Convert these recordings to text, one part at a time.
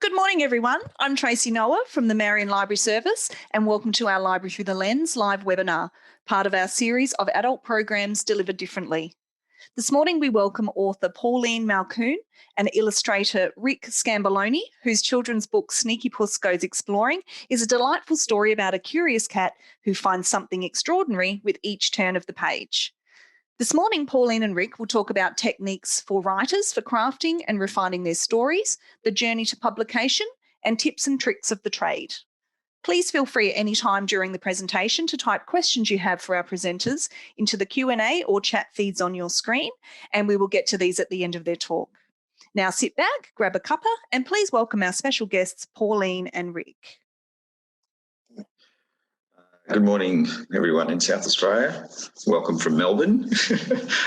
Good morning, everyone. I'm Tracy Noah from the Marion Library Service, and welcome to our Library Through the Lens live webinar, part of our series of adult programs delivered differently. This morning, we welcome author Pauline Malkoun and illustrator Rick Sgambellone, whose children's book Sneaky Puss Goes Exploring is a delightful story about a curious cat who finds something extraordinary with each turn of the page. This morning, Pauline and Rick will talk about techniques for writers for crafting and refining their stories, the journey to publication, and tips and tricks of the trade. Please feel free at any time during the presentation to type questions you have for our presenters into the Q&A or chat feeds on your screen, and we will get to these at the end of their talk. Now sit back, grab a cuppa, and please welcome our special guests, Pauline and Rick. Good morning, everyone in South Australia. Welcome from Melbourne.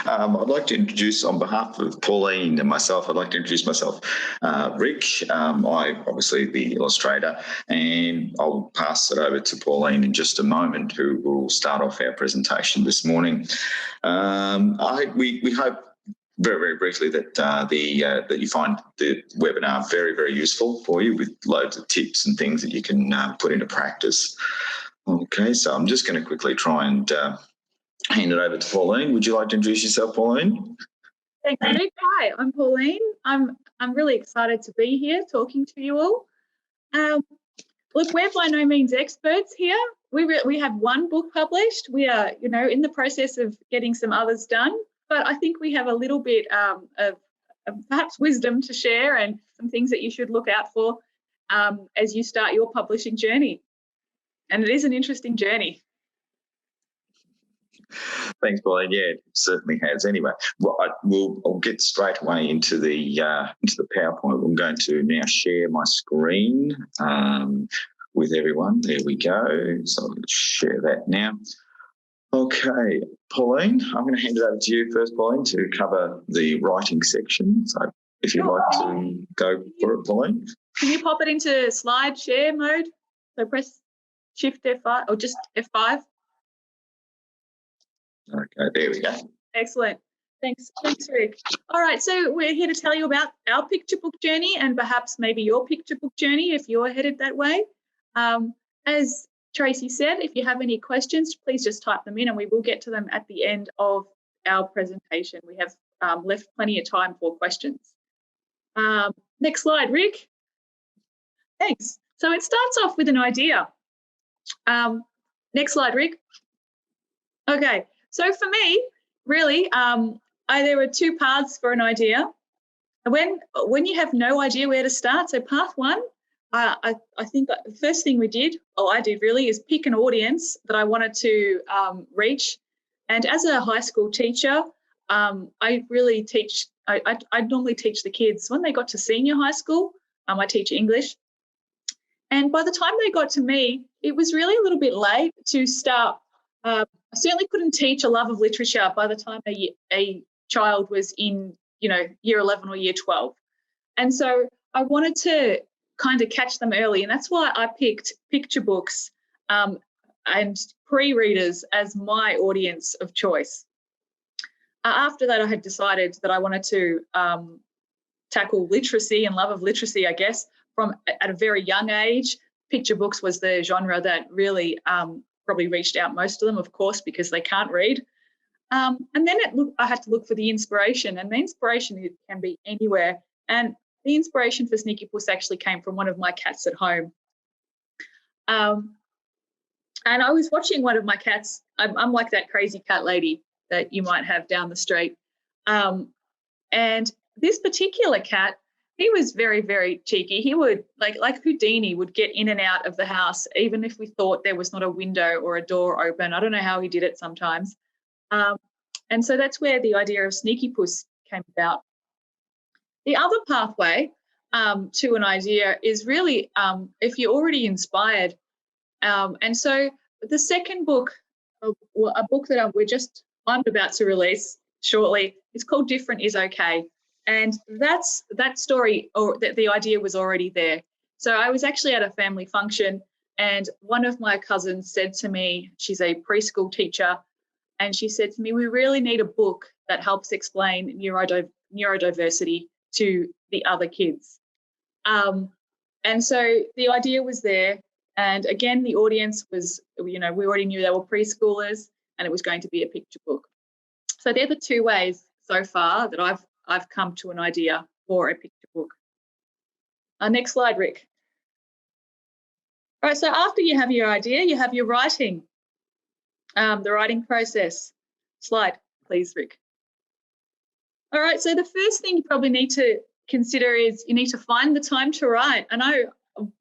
I'd like to introduce, on behalf of Pauline and myself, I'd like to introduce myself, Rick. I'm obviously the illustrator, and I'll pass it over to Pauline in just a moment, who will start off our presentation this morning. We hope very, very briefly that that you find the webinar very, very useful for you, with loads of tips and things that you can put into practice. Okay, so I'm just going to quickly try and hand it over to Pauline. Would you like to introduce yourself, Pauline? Thanks, Rick. Hi, I'm Pauline. I'm really excited to be here talking to you all. Look, we're by no means experts here. We have one book published. We are, in the process of getting some others done. But I think we have a little bit of perhaps wisdom to share and some things that you should look out for as you start your publishing journey. And it is an interesting journey. Thanks, Pauline. Yeah, it certainly has. Anyway, well, I'll get straight away into the PowerPoint. I'm going to now share my screen with everyone. There we go. So I'm going to share that now. Okay, Pauline, I'm going to hand it over to you first, Pauline, to cover the writing section. So if you'd like to go for it, Pauline. Can you pop it into slide share mode? So press Shift F5 or just F5. Okay, there we go. Excellent. Thanks, Rick. All right, so we're here to tell you about our picture book journey and perhaps maybe your picture book journey if you're headed that way. As Tracy said, if you have any questions, please just type them in and we will get to them at the end of our presentation. We have left plenty of time for questions. Next slide, Rick. Thanks. So it starts off with an idea. Next slide, Rick. Okay, so for me, really, there were two paths for an idea. When you have no idea where to start, so path one, I think the first thing I did really, is pick an audience that I wanted to reach. And as a high school teacher, I normally teach the kids when they got to senior high school. I teach English. And by the time they got to me, it was really a little bit late to start. I certainly couldn't teach a love of literature by the time a child was in, year 11 or year 12. And so I wanted to kind of catch them early. And that's why I picked picture books and pre-readers as my audience of choice. After that, I had decided that I wanted to tackle literacy and love of literacy, I guess, at a very young age. Picture books was the genre that really probably reached out most of them, of course, because they can't read. And then I had to look for the inspiration, and the inspiration can be anywhere. And the inspiration for Sneaky Puss actually came from one of my cats at home. And I was watching one of my cats. I'm like that crazy cat lady that you might have down the street. And this particular cat, he was very, very cheeky. He would, like Houdini, would get in and out of the house, even if we thought there was not a window or a door open. I don't know how he did it sometimes. And so that's where the idea of Sneaky Puss came about. The other pathway to an idea is really if you're already inspired. And so the second book, a book that I'm about to release shortly, is called Different is Okay. And that story, or the idea was already there. So I was actually at a family function, and one of my cousins said to me, she's a preschool teacher, and she said to me, we really need a book that helps explain neurodiversity to the other kids. And so the idea was there. And again, the audience was, we already knew they were preschoolers, and it was going to be a picture book. So they're the two ways so far that I've come to an idea for a picture book. Next slide, Rick. All right, so after you have your idea, you have your writing, the writing process. Slide, please, Rick. All right, so the first thing you probably need to consider is you need to find the time to write. I know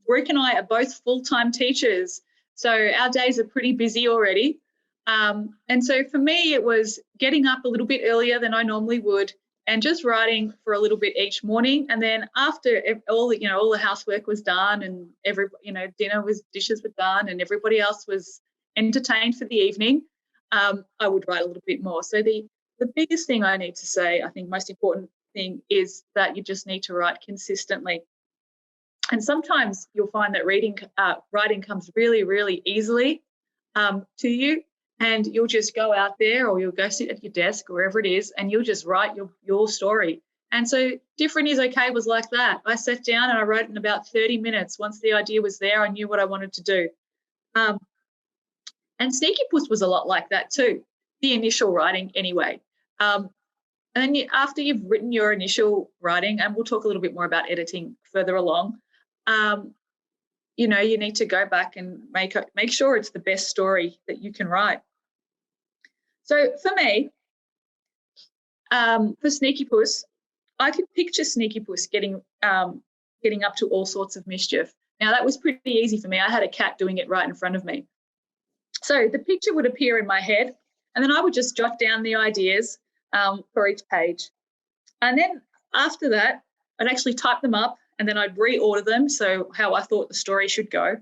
Rick and I are both full-time teachers, so our days are pretty busy already. And so for me, it was getting up a little bit earlier than I normally would and just writing for a little bit each morning. And then after all the housework was done and dishes were done and everybody else was entertained for the evening, I would write a little bit more. So the biggest thing I need to say, I think most important thing, is that you just need to write consistently. And sometimes you'll find that writing comes really, really easily to you, and you'll just go out there, or you'll go sit at your desk, wherever it is, and you'll just write your story. And so Different Is Okay was like that. I sat down and I wrote in about 30 minutes. Once the idea was there, I knew what I wanted to do. And Sneaky Puss was a lot like that too, the initial writing anyway. And then after you've written your initial writing, and we'll talk a little bit more about editing further along, you need to go back and make sure it's the best story that you can write. So for me, for Sneaky Puss, I could picture Sneaky Puss getting up to all sorts of mischief. Now, that was pretty easy for me. I had a cat doing it right in front of me. So the picture would appear in my head, and then I would just jot down the ideas for each page. And then after that, I'd actually type them up, and then I'd reorder them, so how I thought the story should go.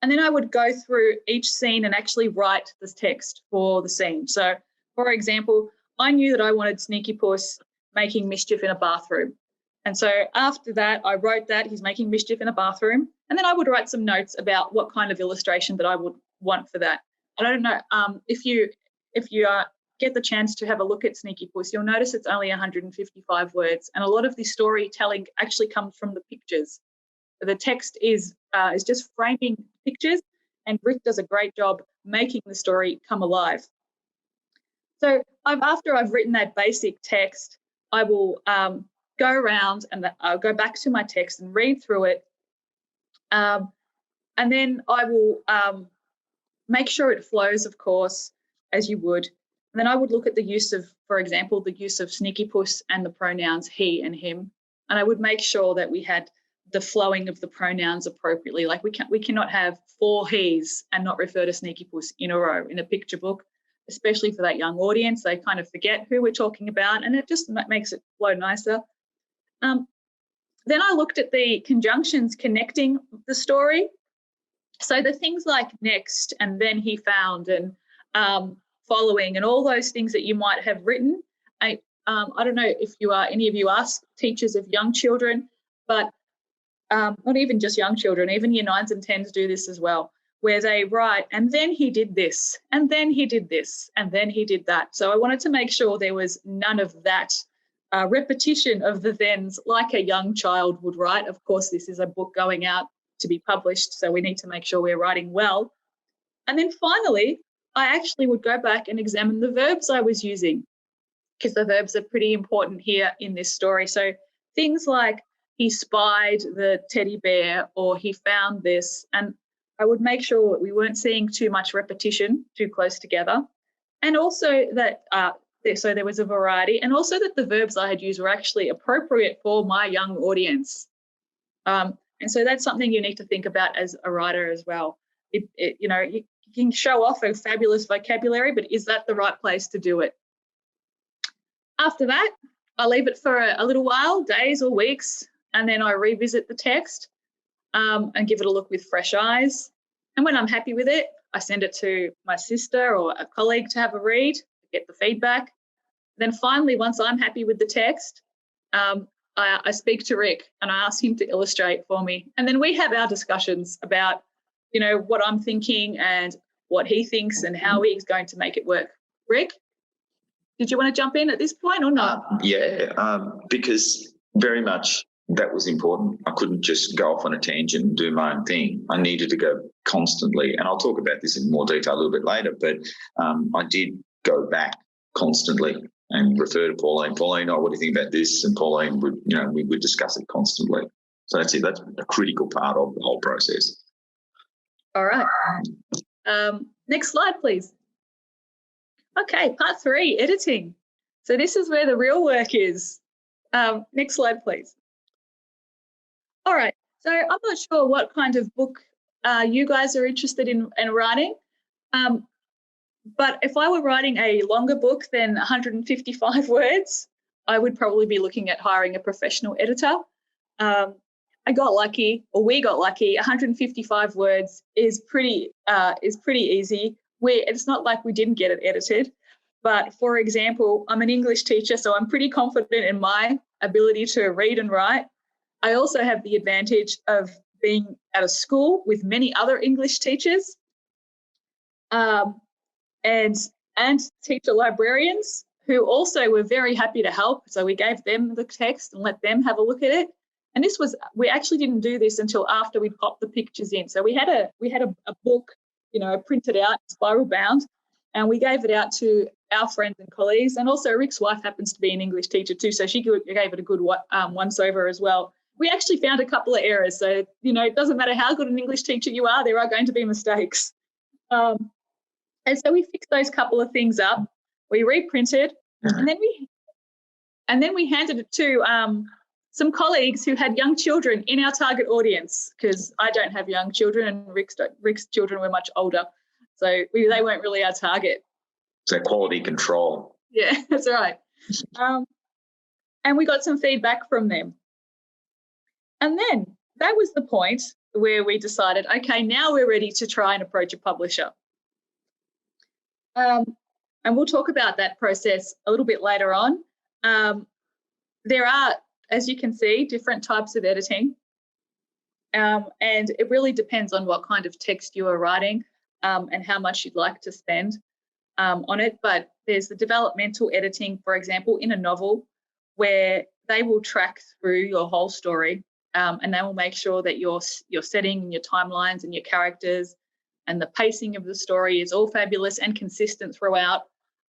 And then I would go through each scene and actually write the text for the scene. So, for example, I knew that I wanted Sneaky Puss making mischief in a bathroom. And so after that, I wrote that he's making mischief in a bathroom. And then I would write some notes about what kind of illustration that I would want for that. And I don't know, if you get the chance to have a look at Sneaky Puss, you'll notice it's only 155 words. And a lot of the storytelling actually comes from the pictures. The text is just framing pictures, and Rick does a great job making the story come alive. So after I've written that basic text, I will go around and I'll go back to my text and read through it. And then I will make sure it flows, of course, as you would. And then I would look at the use of, for example, the use of Sneaky Puss and the pronouns he and him. And I would make sure that we had the flowing of the pronouns appropriately. Like we cannot have 4 he's and not refer to Sneaky Puss in a row in a picture book, especially for that young audience. They kind of forget who we're talking about, and it just makes it flow nicer. Then I looked at the conjunctions connecting the story. So the things like next and then he found and following and all those things that you might have written. I don't know if any of you are teachers of young children, but not even just young children, even year 9s and 10s do this as well, where they write, and then he did this, and then he did this, and then he did that. So I wanted to make sure there was none of that repetition of the thens like a young child would write. Of course, this is a book going out to be published, so we need to make sure we're writing well. And then finally, I actually would go back and examine the verbs I was using, because the verbs are pretty important here in this story. So things like he spied the teddy bear, or he found this, and I would make sure we weren't seeing too much repetition too close together. And also that, so there was a variety, and also that the verbs I had used were actually appropriate for my young audience. And so that's something you need to think about as a writer as well. You can show off a fabulous vocabulary, but is that the right place to do it? After that, I leave it for a little while, days or weeks, and then I revisit the text and give it a look with fresh eyes. And when I'm happy with it, I send it to my sister or a colleague to have a read, get the feedback. Then finally, once I'm happy with the text, I speak to Rick and I ask him to illustrate for me. And then we have our discussions about, what I'm thinking and what he thinks and how he's going to make it work. Rick, did you want to jump in at this point or not? Because very much that was important. I couldn't just go off on a tangent and do my own thing. I needed to go constantly, and I'll talk about this in more detail a little bit later, but I did go back constantly and refer to Pauline. Pauline, what do you think about this? And Pauline would, we would discuss it constantly. So that's it. That's a critical part of the whole process. All right. Next slide, please. Okay, part 3, editing. So this is where the real work is. Next slide, please. All right. So I'm not sure what kind of book you guys are interested in writing. But if I were writing a longer book than 155 words, I would probably be looking at hiring a professional editor. I got lucky, or we got lucky. 155 words is pretty easy. It's not like we didn't get it edited. But for example, I'm an English teacher, so I'm pretty confident in my ability to read and write. I also have the advantage of being at a school with many other English teachers. And teacher librarians who also were very happy to help. So we gave them the text and let them have a look at it. And we actually didn't do this until after we'd popped the pictures in. So we had a book, printed out, spiral bound, and we gave it out to our friends and colleagues. And also Rick's wife happens to be an English teacher too, so she gave it a good once-over as well. We actually found a couple of errors. So, it doesn't matter how good an English teacher you are, there are going to be mistakes. And so we fixed those couple of things up. We reprinted, and then we handed it to some colleagues who had young children in our target audience, because I don't have young children and Rick's children were much older. So they weren't really our target. So quality control. Yeah, that's right. And we got some feedback from them. And then that was the point where we decided, okay, now we're ready to try and approach a publisher. And we'll talk about that process a little bit later on. There are, as you can see, different types of editing. And it really depends on what kind of text you are writing and how much you'd like to spend on it. But there's the developmental editing, for example, in a novel, where they will track through your whole story and they will make sure that your setting and your timelines and your characters and the pacing of the story is all fabulous and consistent throughout.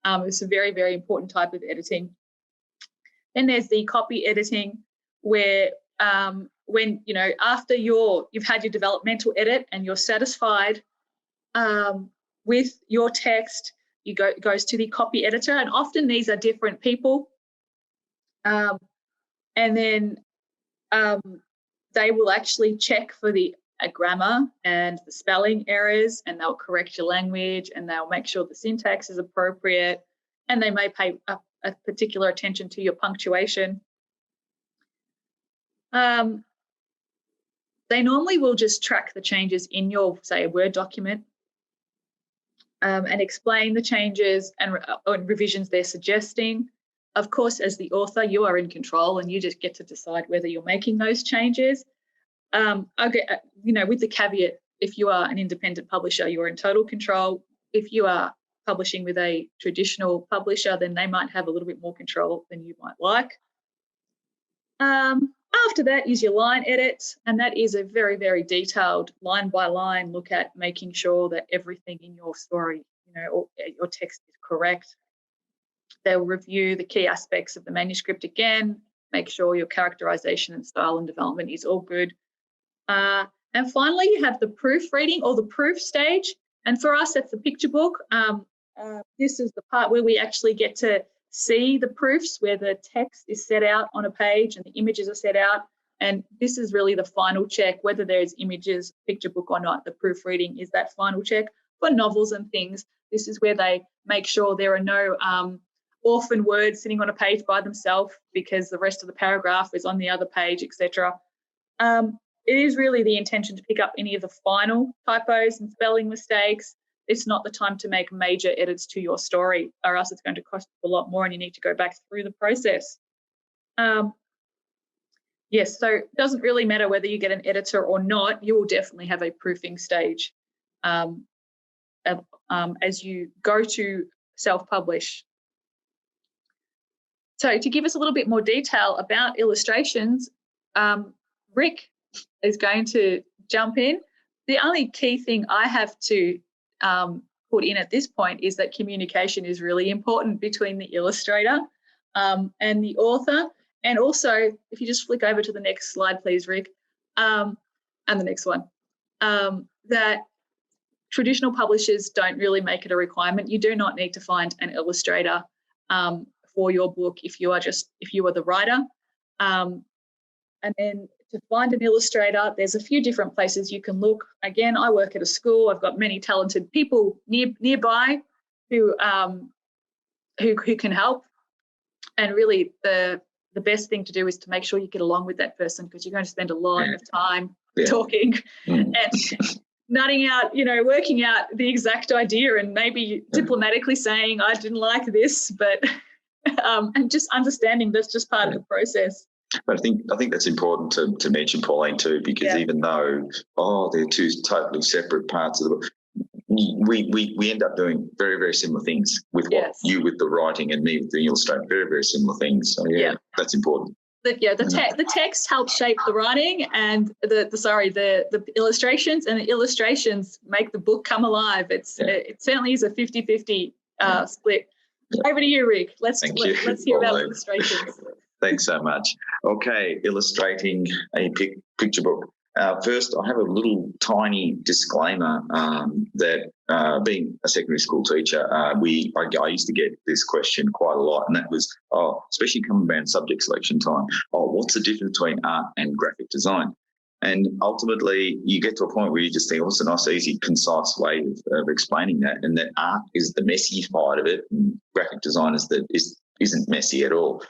It's a very, very important type of editing. Then there's the copy editing, where when, after you've had your developmental edit and you're satisfied with your text, it goes to the copy editor, and often these are different people. And then they will actually check for the grammar and the spelling errors, and they'll correct your language, and they'll make sure the syntax is appropriate, and they may pay a particular attention to your punctuation. They normally will just track the changes in your, say, a Word document and explain the changes and revisions they're suggesting. Of course, as the author, you are in control and you just get to decide whether you're making those changes. With the caveat, if you are an independent publisher, you're in total control. If you are publishing with a traditional publisher, then they might have a little bit more control than you might like. After that is your line edit, and that is a very, very detailed line-by-line look at making sure that everything in your story, or your text is correct. They'll review the key aspects of the manuscript again, make sure your characterization and style and development is all good. And finally, you have the proofreading or the proof stage. And for us, that's the picture book. This is the part where we actually get to see the proofs, where the text is set out on a page and the images are set out. And this is really the final check, whether there's images, picture book or not. The proofreading is that final check. For novels and things, this is where they make sure there are no orphan words sitting on a page by themselves because the rest of the paragraph is on the other page, etc. It is really the intention to pick up any of the final typos and spelling mistakes. It's not the time to make major edits to your story, or else it's going to cost a lot more and you need to go back through the process. Yes, so it doesn't really matter whether you get an editor or not, you will definitely have a proofing stage as you go to self-publish. So to give us a little bit more detail about illustrations, Rick is going to jump in. The only key thing I have to put in at this point is that communication is really important between the illustrator and the author. And also, if you just flick over to the next slide, please, Rick, and the next one, that traditional publishers don't really make it a requirement. You do not need to find an illustrator for your book if you are the writer. And then to find an illustrator, there's a few different places you can look. Again, I work at a school. I've got many talented people nearby who can help. And really, the best thing to do is to make sure you get along with that person, because you're going to spend a lot of time talking and nutting out, working out the exact idea, and maybe diplomatically saying, I didn't like this, but and just understanding that's just part of the process. But I think that's important to mention, Pauline, too, because even though they're two totally separate parts of the book, we end up doing very, very similar things with you with the writing and me with the illustration. Very, very similar things. So that's important. The text helps shape the writing, and the illustrations, and the illustrations make the book come alive. It certainly is a 50-50 split. Over to you, Rick. Let's hear about illustrations. Thanks so much. Okay, illustrating a picture book. First, I have a little tiny disclaimer that being a secondary school teacher, I used to get this question quite a lot, and that was, especially coming around subject selection time, what's the difference between art and graphic design? And ultimately, you get to a point where you just think, it's a nice, easy, concise way of explaining that, and that art is the messy side of it, and graphic design isn't messy at all.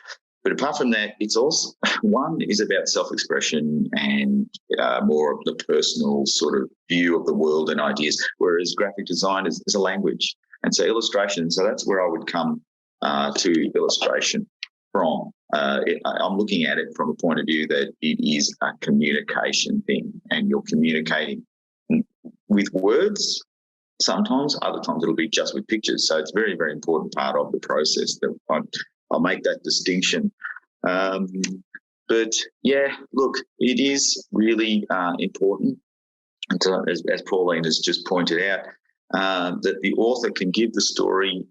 But apart from that, it's also, one is about self-expression and more of the personal sort of view of the world and ideas, whereas graphic design is a language. And so illustration, so that's where I would come to illustration from. I'm looking at it from a point of view that it is a communication thing, and you're communicating with words sometimes, other times it'll be just with pictures. So it's a very, very important part of the process that I'll make that distinction. But look, it is really important, and as Pauline has just pointed out, that the author can give the story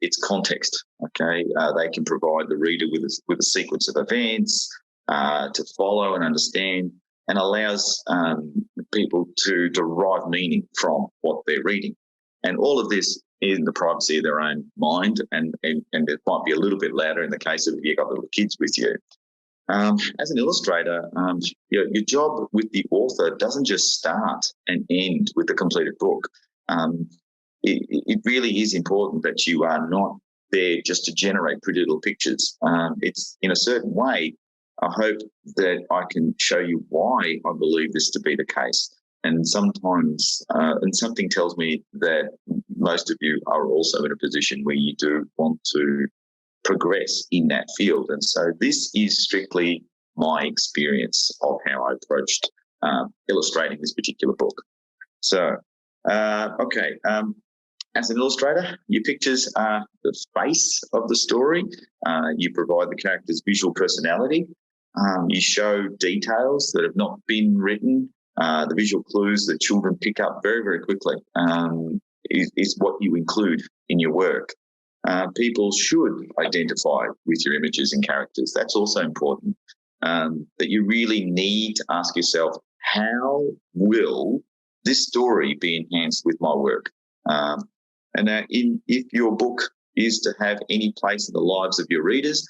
its context. Okay, they can provide the reader with a sequence of events to follow and understand, and allows people to derive meaning from what they're reading, and all of this in the privacy of their own mind, and it might be a little bit louder in the case of if you've got little kids with you. As an illustrator, your job with the author doesn't just start and end with the completed book. It really is important that you are not there just to generate pretty little pictures. It's in a certain way, I hope that I can show you why I believe this to be the case. And sometimes, and something tells me that most of you are also in a position where you do want to progress in that field. And so this is strictly my experience of how I approached illustrating this particular book. So, as an illustrator, your pictures are the face of the story. You provide the character's visual personality. You show details that have not been written. The visual clues that children pick up very, very quickly is what you include in your work. People should identify with your images and characters. That's also important. That you really need to ask yourself, how will this story be enhanced with my work? If your book is to have any place in the lives of your readers,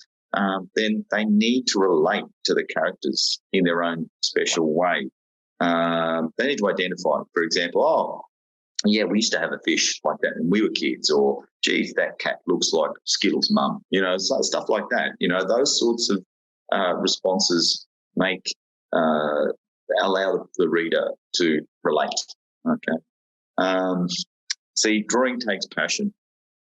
then they need to relate to the characters in their own special way. They need to identify, for example, we used to have a fish like that when we were kids, or, geez, that cat looks like Skittles' mum, stuff like that. Those sorts of responses allow the reader to relate. Okay. See, drawing takes passion,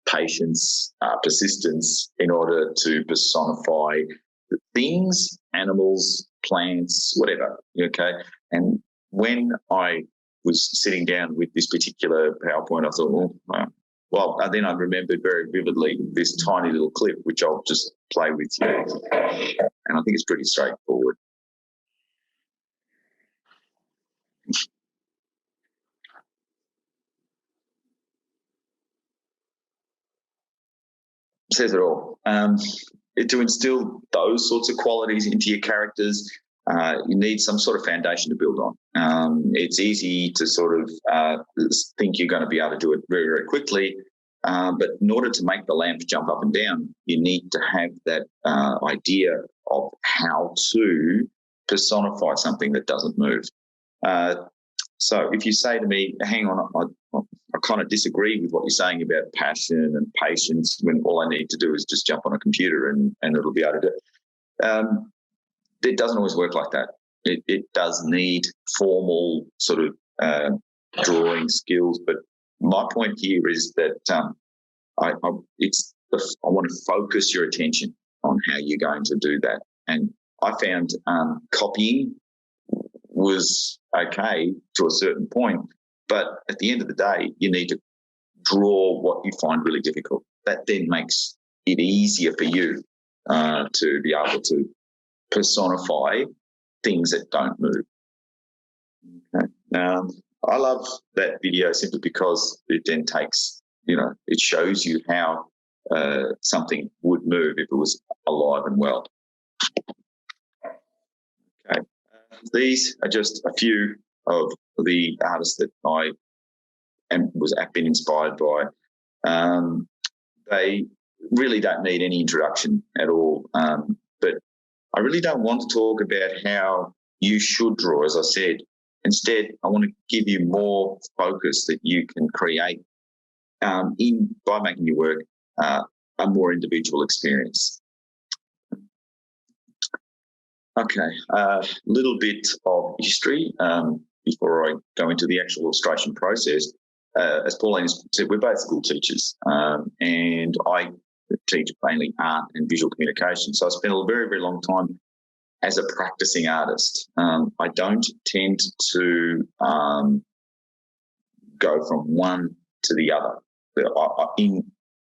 patience, persistence in order to personify the things, animals, plants, whatever. Okay. And when I was sitting down with this particular PowerPoint, I thought, then I remembered very vividly this tiny little clip, which I'll just play with you. And I think it's pretty straightforward. Says it all. To instill those sorts of qualities into your characters, you need some sort of foundation to build on. It's easy to sort of think you're going to be able to do it very, very quickly, but in order to make the lamp jump up and down, you need to have that idea of how to personify something that doesn't move. So if you say to me, hang on, I kind of disagree with what you're saying about passion and patience, when all I need to do is just jump on a computer and it'll be able to do it. It doesn't always work like that. It does need formal sort of drawing skills. But my point here is that I want to focus your attention on how you're going to do that. And I found copying was okay to a certain point, but at the end of the day, you need to draw what you find really difficult. That then makes it easier for you to be able to personify things that don't move. Okay. I love that video simply because it then takes, it shows you how something would move if it was alive and well. Okay. These are just a few of the artists that I have been inspired by. They really don't need any introduction at all, but I really don't want to talk about how you should draw, as I said. Instead, I want to give you more focus that you can create by making your work a more individual experience. Okay, a little bit of history before I go into the actual illustration process. As Pauline said, we're both school teachers, and I teach mainly art and visual communication. So I spent a very, very long time as a practicing artist. I don't tend to go from one to the other. In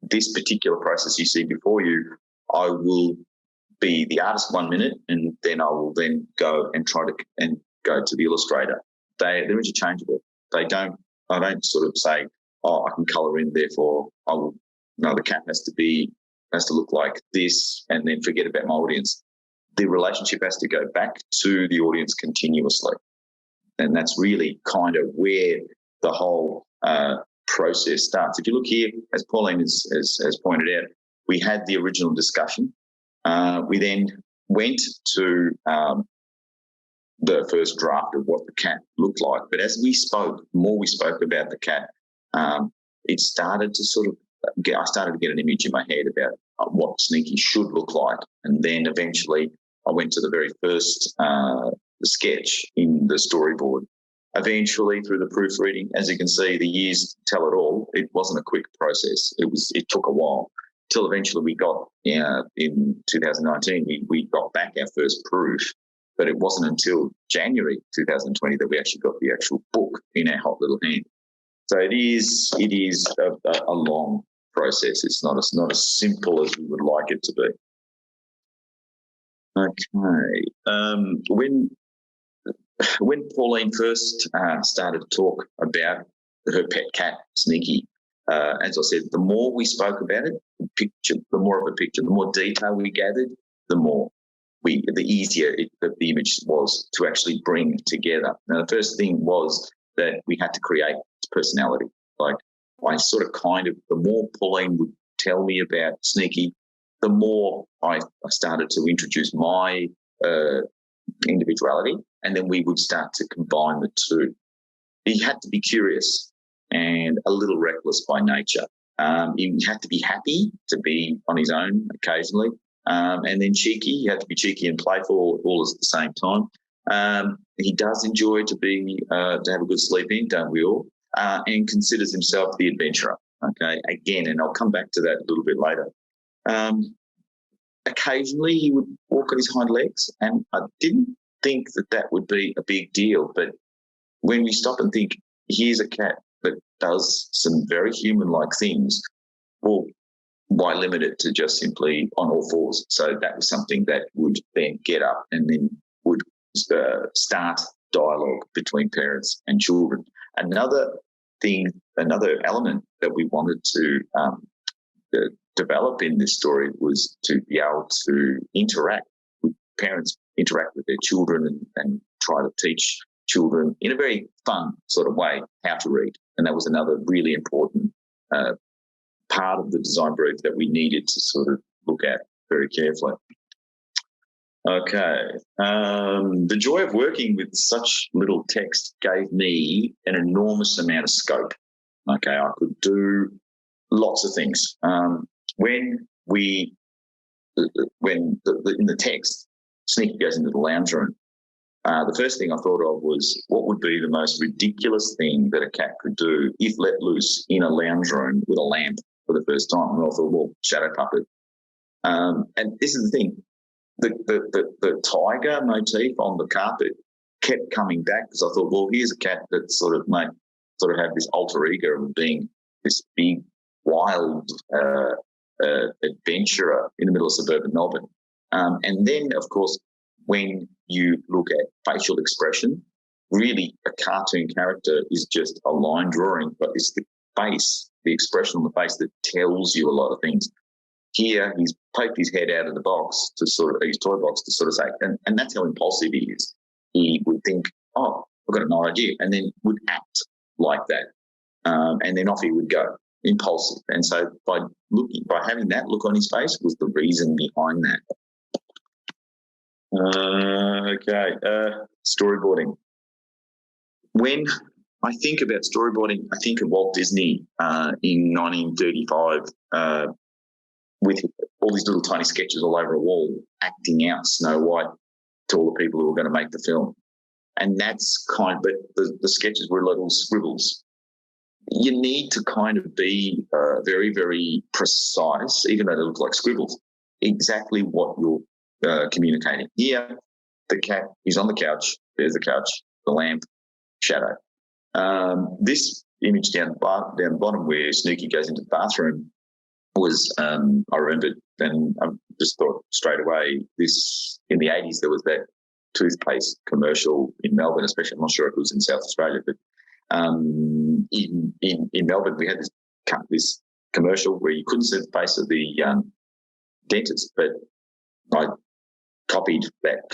this particular process you see before you, I will be the artist 1 minute, and then I will then go and go to the illustrator. They're interchangeable. I don't sort of say, I can colour in, therefore I will. No, the cat has to look like this, and then forget about my audience. The relationship has to go back to the audience continuously, and that's really kind of where the whole process starts. If you look here, as Pauline has pointed out, we had the original discussion. We then went to the first draft of what the cat looked like. But as we spoke, the more we spoke about the cat, it started to sort of I started to get an image in my head about what Sneaky should look like. And then eventually I went to the very first sketch in the storyboard. Eventually, through the proofreading, as you can see, the years tell it all. It wasn't a quick process. It took a while. Till eventually we got, in 2019, we got back our first proof, but it wasn't until January 2020 that we actually got the actual book in our hot little hand. So it is a long process. It's not as simple as we would like it to be. Okay. When Pauline first started to talk about her pet cat, Sneaky, as I said, the more we spoke about it, the more of a picture, the more detail we gathered, the easier the image was to actually bring together. Now, the first thing was that we had to create its personality. Like, the more Pauline would tell me about Sneaky, the more I started to introduce my individuality, and then we would start to combine the two. He had to be curious and a little reckless by nature. He had to be happy to be on his own occasionally, and then cheeky. He had to be cheeky and playful all at the same time. He does enjoy to have a good sleep in, don't we all? And considers himself the adventurer. Okay, again, and I'll come back to that a little bit later. Occasionally, he would walk on his hind legs, and I didn't think that would be a big deal. But when we stop and think, here's a cat that does some very human-like things, well, why limit it to just simply on all fours? So that was something that would then get up and then would start dialogue between parents and children. Another element that we wanted to develop in this story was to be able to interact with parents, interact with their children and try to teach children in a very fun sort of way how to read. And that was another really important part of the design brief that we needed to sort of look at very carefully. Okay. The joy of working with such little text gave me an enormous amount of scope. Okay, I could do lots of things. In the text, Sneaky goes into the lounge room. The first thing I thought of was what would be the most ridiculous thing that a cat could do if let loose in a lounge room with a lamp for the first time. And I thought, well, shadow puppet. And this is the thing. The tiger motif on the carpet kept coming back because I thought, well, here's a cat that sort of had this alter ego of being this big, wild adventurer in the middle of suburban Melbourne. And then, of course, when you look at facial expression, really a cartoon character is just a line drawing, but it's the face, the expression on the face that tells you a lot of things. Here, he's poked his head out of the box his toy box to sort of say, and that's how impulsive he is. He would think, oh, I've got an idea, and then would act like that. And then off he would go, impulsive. And so by having that look on his face was the reason behind that. Storyboarding. When I think about storyboarding, I think of Walt Disney in 1935 with all these little tiny sketches all over a wall, acting out Snow White to all the people who were going to make the film. And that's but the sketches were little scribbles. You need to kind of be very, very precise, even though they look like scribbles, exactly what you're communicating. Here, the cat is on the couch. There's the couch, the lamp, shadow. This image down the bottom where Sneaky goes into the bathroom was, I remembered, and I just thought straight away, this in the 80s, there was that toothpaste commercial in Melbourne, especially. I'm not sure if it was in South Australia, but in Melbourne, we had this commercial where you couldn't see the face of the dentist, but I copied that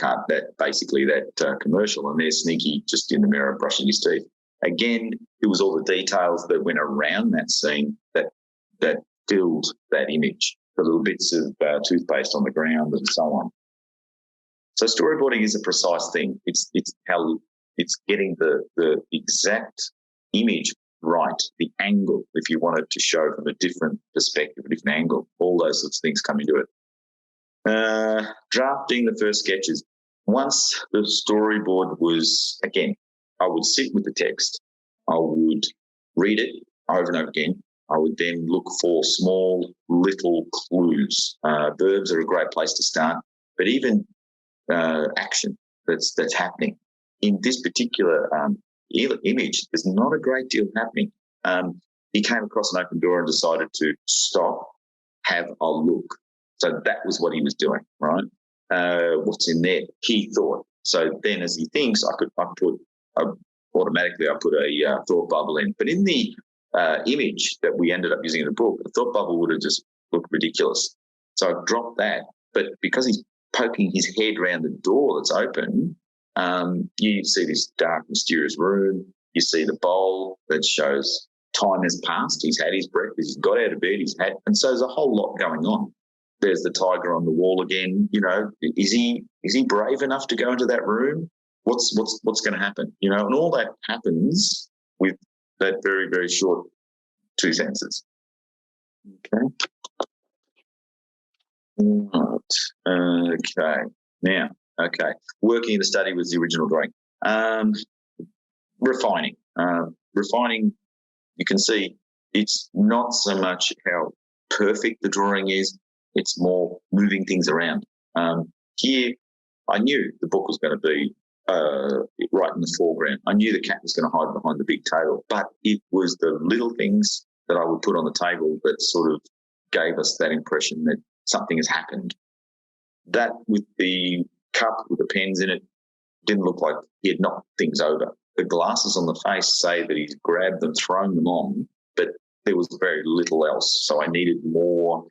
commercial, and there's Sneaky just in the mirror brushing his teeth. Again, it was all the details that went around that scene that filled that image, the little bits of toothpaste on the ground and so on. So storyboarding is a precise thing. It's getting the exact image right, the angle, if you want it to show from a different perspective, a different angle, all those sorts of things come into it. Drafting the first sketches. Once the storyboard was, again, I would sit with the text. I would read it over and over again. I would then look for small little clues. Verbs are a great place to start, but even action that's happening. In this particular image, there's not a great deal happening. He came across an open door and decided to stop, have a look. So that was what he was doing, right? What's in there? He thought. So then as he thinks, I put a thought bubble in. But in the image that we ended up using in the book, the thought bubble would have just looked ridiculous. So I dropped that. But because he's poking his head around the door that's open, you see this dark, mysterious room. You see the bowl that shows time has passed. He's had his breakfast. He's got out of bed. And so there's a whole lot going on. There's the tiger on the wall again. You know, is he brave enough to go into that room? What's going to happen? You know, and all that happens with that very, very short 2 sentences. Okay. Right. Okay. Now, okay. Working in the study was the original drawing. Refining. Refining, you can see it's not so much how perfect the drawing is, it's more moving things around. Here, I knew the book was going to be right in the foreground. I knew the cat was going to hide behind the big table, but it was the little things that I would put on the table that sort of gave us that impression that something has happened. That with the cup with the pens in it, didn't look like he had knocked things over. The glasses on the face say that he's grabbed them, thrown them on, but there was very little else. So I needed more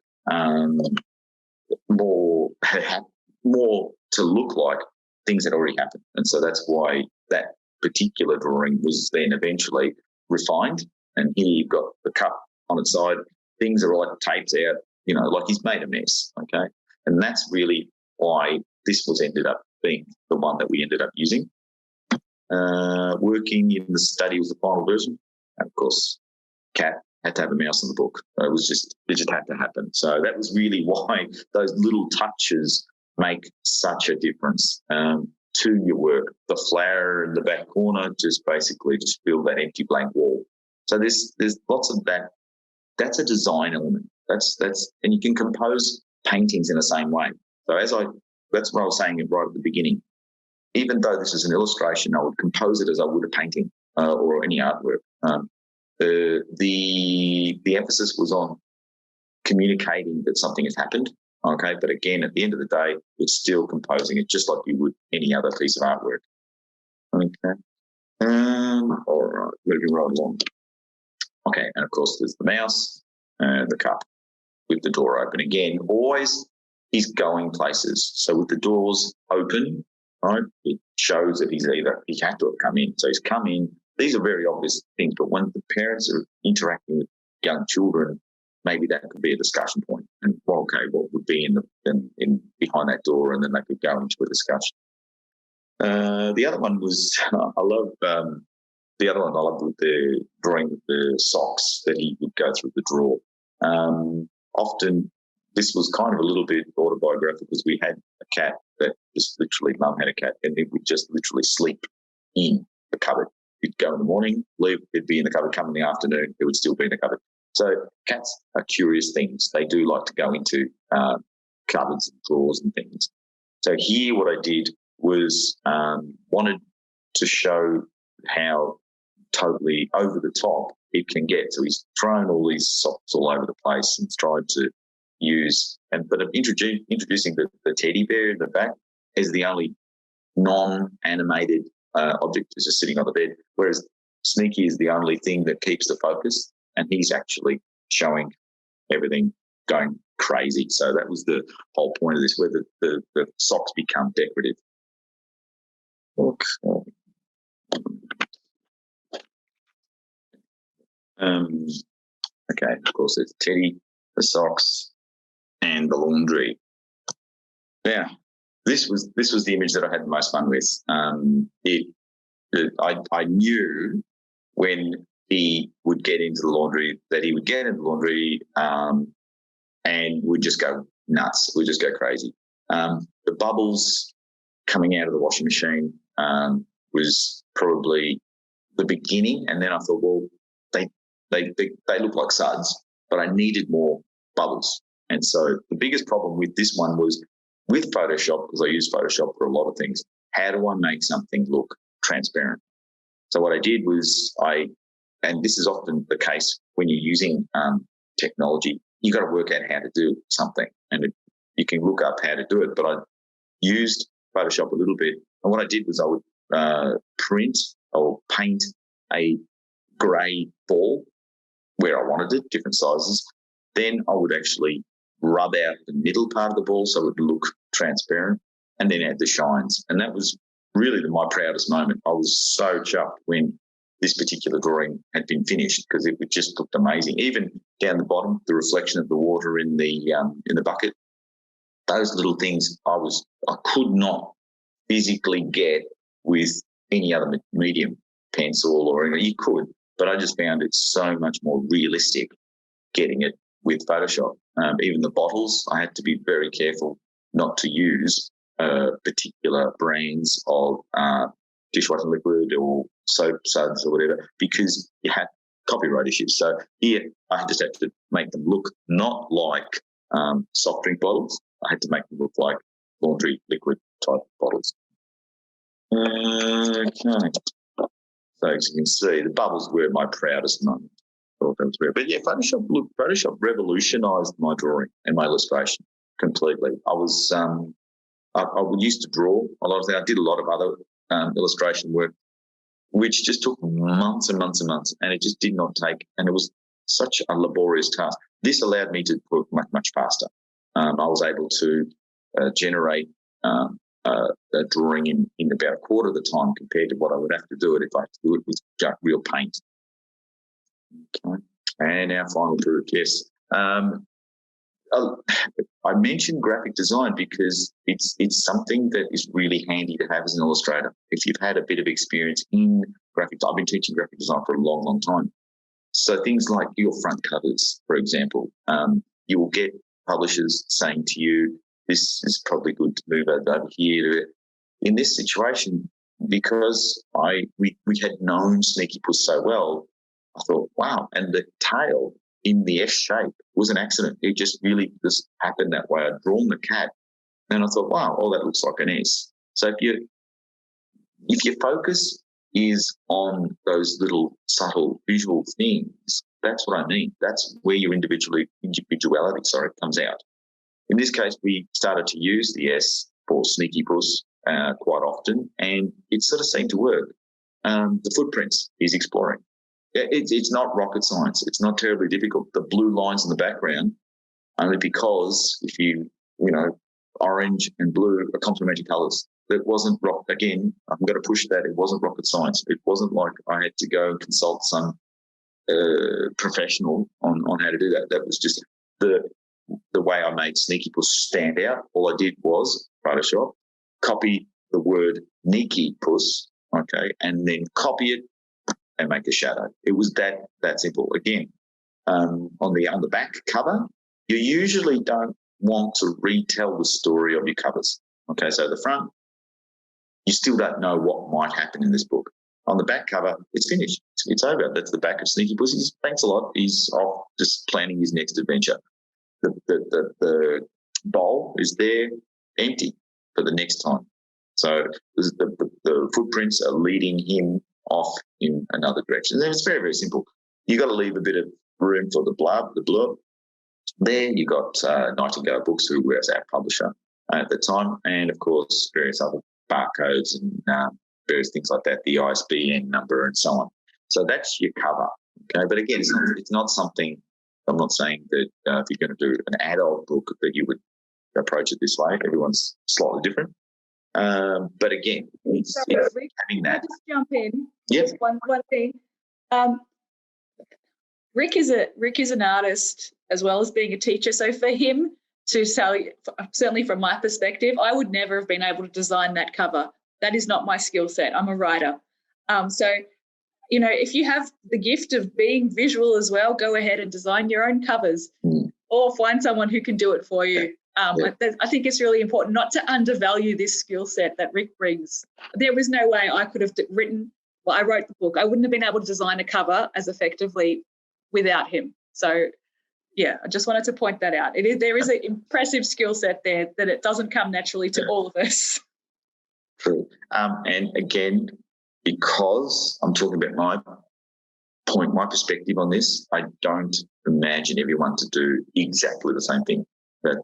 to look like things had already happened. And so that's why that particular drawing was then eventually refined. And here you've got the cup on its side. Things are like taped out, like he's made a mess, okay? And that's really why this was ended up being the one that we ended up using. Working in the study was the final version. And of course, Cat had to have a mouse in the book. It just had to happen. So that was really why those little touches make such a difference to your work. The flower in the back corner just basically just fill that empty blank wall. So there's lots of that. That's a design element. And you can compose paintings in the same way. So that's what I was saying right at the beginning. Even though this is an illustration, I would compose it as I would a painting or any artwork. The emphasis was on communicating that something has happened. Okay, but again, at the end of the day, it's still composing it just like you would any other piece of artwork. Okay. All right, moving right along. Okay, and of course there's the mouse and the cup with the door open. Again, always he's going places. So with the doors open, right, it shows that he had to have come in. So he's come in. These are very obvious things, but when the parents are interacting with young children, maybe that could be a discussion point. And what would be in behind that door, and then they could go into a discussion. The other one was I love with the drawing with the socks that he would go through the drawer. Often this was kind of a little bit autobiographical because we had a cat that just literally, Mum had a cat, and it would just literally sleep in the cupboard. He'd go in the morning, leave, it'd be in the cupboard, come in the afternoon, it would still be in the cupboard. So cats are curious things. They do like to go into cupboards and drawers and things. So here what I did was wanted to show how totally over the top it can get. So he's thrown all these socks all over the place and tried to use, but introducing the teddy bear in the back is the only non-animated object is just sitting on the bed, whereas Sneaky is the only thing that keeps the focus, and he's actually showing everything going crazy. So that was the whole point of this, where the socks become decorative. Okay. Okay, of course, it's Teddy, the socks, and the laundry. Now, this was the image that I had the most fun with. I knew when he would get into the laundry that he would get into the laundry and would just go nuts. Would just go crazy. The bubbles coming out of the washing machine was probably the beginning, and then I thought, well, they look like suds, but I needed more bubbles. And so the biggest problem with this one was with Photoshop, because I use Photoshop for a lot of things, how do I make something look transparent? So what I did was and this is often the case when you're using technology, you got to work out how to do something, and you can look up how to do it. But I used Photoshop a little bit, and what I did was I would print or paint a grey ball where I wanted it, different sizes. Then I would actually rub out the middle part of the ball so it would look transparent, and then add the shines. And that was really my proudest moment. I was so chuffed when this particular drawing had been finished, because it just looked amazing. Even down the bottom, the reflection of the water in the bucket, those little things I could not physically get with any other medium, pencil or anything. You could, but I just found it so much more realistic getting it with Photoshop. Even the bottles, I had to be very careful not to use particular brands of dishwashing liquid or soap suds or whatever, because you had copyright issues. So here I just had to make them look not like soft drink bottles. I had to make them look like laundry liquid type bottles. Okay. So as you can see, the bubbles were my proudest moment. But yeah, Photoshop revolutionised my drawing and my illustration completely. I used to draw a lot of things. I did a lot of other illustration work, which just took months and months and months, and it just did not take, and it was such a laborious task. This allowed me to work much, much faster. I was able to generate a drawing in about a quarter of the time compared to what I would have to do it if I had to do it with real paint. Okay. And our final proof, yes. I mentioned graphic design because it's something that is really handy to have as an illustrator. If you've had a bit of experience in graphic, I've been teaching graphic design for a long, long time. So things like your front covers, for example, you will get publishers saying to you, this is probably good to move over here. In this situation, because we had known Sneaky Puss so well, I thought, wow, and the tail in the S shape was an accident. It just really just happened that way. I'd drawn the cat and I thought, wow, oh, that looks like an S. So if your focus is on those little subtle visual things, that's what I mean. That's where your individuality comes out. In this case, we started to use the S for Sneaky Puss quite often, and it sort of seemed to work. The footprints he's exploring. It's not rocket science. It's not terribly difficult. The blue lines in the background, only because if orange and blue are complementary colours. That wasn't again, I'm going to push that. It wasn't rocket science. It wasn't like I had to go and consult some professional on how to do that. That was just the way I made Sneaky Puss stand out. All I did was Photoshop, copy the word Sneaky Puss, okay, and then copy it and make a shadow. It was that simple. Again, on the back cover, you usually don't want to retell the story of your covers. Okay, so the front, you still don't know what might happen in this book. On the back cover, it's finished. It's over. That's the back of Sneaky Puss. Thanks a lot. He's off just planning his next adventure. The bowl is there empty for the next time. So the footprints are leading him off in another direction. And it's very, very simple. You've got to leave a bit of room for the blurb. There you got Nightingale Books, who was our publisher at the time, and of course various other barcodes and various things like that, the ISBN number and so on. So that's your cover. Okay, but again, it's not something. I'm not saying that if you're going to do an adult book that you would approach it this way. Everyone's slightly different. But again, it's having that. Just jump in. Yep. Just one thing. Rick is an artist as well as being a teacher. So for him to sell, certainly from my perspective, I would never have been able to design that cover. That is not my skill set. I'm a writer. So, if you have the gift of being visual as well, go ahead and design your own covers or find someone who can do it for you. I think it's really important not to undervalue this skill set that Rick brings. There was no way I could have I wrote the book. I wouldn't have been able to design a cover as effectively without him. So, yeah, I just wanted to point that out. There is an impressive skill set there that it doesn't come naturally to all of us. True. And again, because I'm talking about my perspective on this, I don't imagine everyone to do exactly the same thing.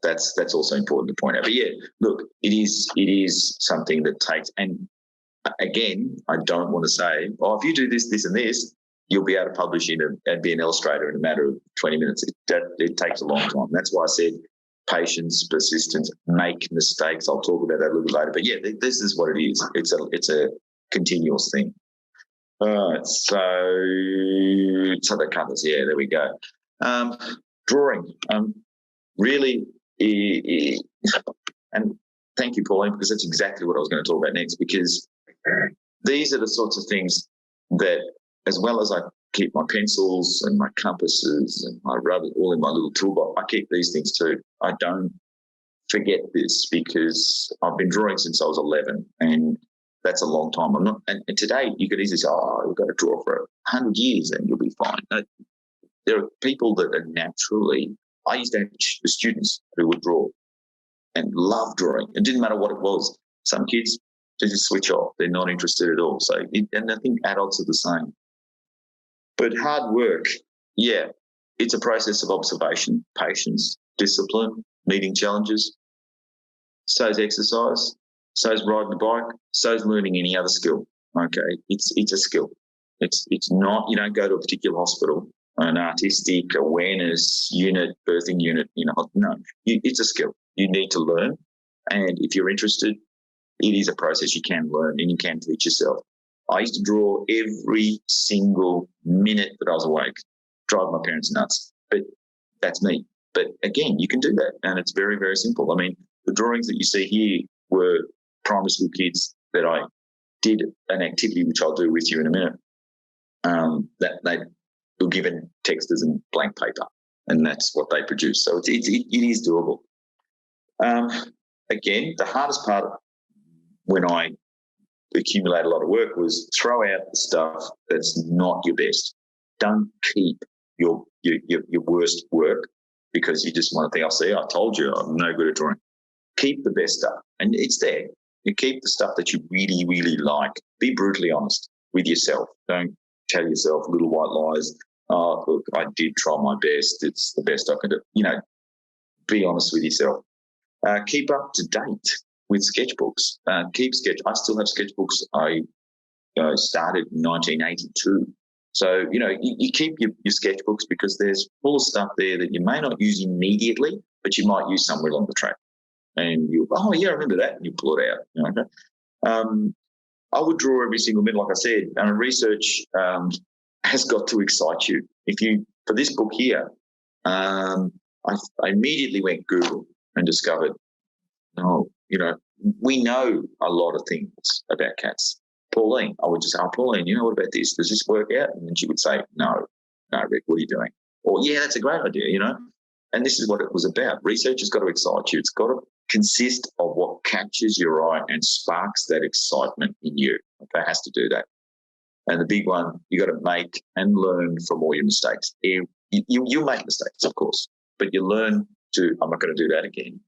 That's also important to point out. But yeah, look, it is something that takes, and again, I don't want to say, if you do this, this, and this, you'll be able to publish and be an illustrator in a matter of 20 minutes. It takes a long time. That's why I said patience, persistence, make mistakes. I'll talk about that a little bit later. But yeah, this is what it is. It's a continuous thing. All right, so the covers. Yeah, there we go. Drawing. Really, and thank you, Pauline, because that's exactly what I was going to talk about next, because these are the sorts of things that, as well as I keep my pencils and my compasses and my rubber all in my little toolbox, I keep these things too. I don't forget this because I've been drawing since I was 11, and that's a long time. And today you could easily say, you've got to draw for 100 years and you'll be fine. No, there are people that are naturally. I used to have students who would draw and love drawing. It didn't matter what it was. Some kids, they just switch off. They're not interested at all. And I think adults are the same. But hard work, yeah, it's a process of observation, patience, discipline, meeting challenges. So is exercise. so's riding a bike, so's learning any other skill. Okay, it's a skill. It's not, you don't go to a particular hospital, an artistic awareness unit, birthing unit, no, it's a skill. You need to learn. And if you're interested, it is a process you can learn and you can teach yourself. I used to draw every single minute that I was awake, drive my parents nuts. But that's me. But again, you can do that. And it's very, very simple. I mean, the drawings that you see here were primary school kids that I did an activity, which I'll do with you in a minute, that they were given textures and blank paper, and that's what they produce. So it is doable. Again, the hardest part when I accumulate a lot of work was throw out the stuff that's not your best. Don't keep your worst work because you just want to think, I'll see, I told you I'm no good at drawing. Keep the best stuff, and it's there. You keep the stuff that you really, really like. Be brutally honest with yourself. Don't tell yourself little white lies. Oh, look, I did try my best. It's the best I can do. Be honest with yourself. Keep up to date with sketchbooks. I still have sketchbooks I started in 1982. So, you keep your sketchbooks because there's full of stuff there that you may not use immediately, but you might use somewhere along the track. And I remember that, and you pull it out. I would draw every single minute, like I said, and research has got to excite you. For this book here, I immediately went Google and discovered, we know a lot of things about cats. Pauline, I would just say, Pauline, what about this? Does this work out? And then she would say, no, Rick, what are you doing? Or, yeah, that's a great idea, And this is what it was about. Research has got to excite you. It's got to consist of what catches your eye and sparks that excitement in you. Okay, it has to do that. And the big one, you got to make and learn from all your mistakes. You make mistakes, of course, but you learn to, I'm not going to do that again,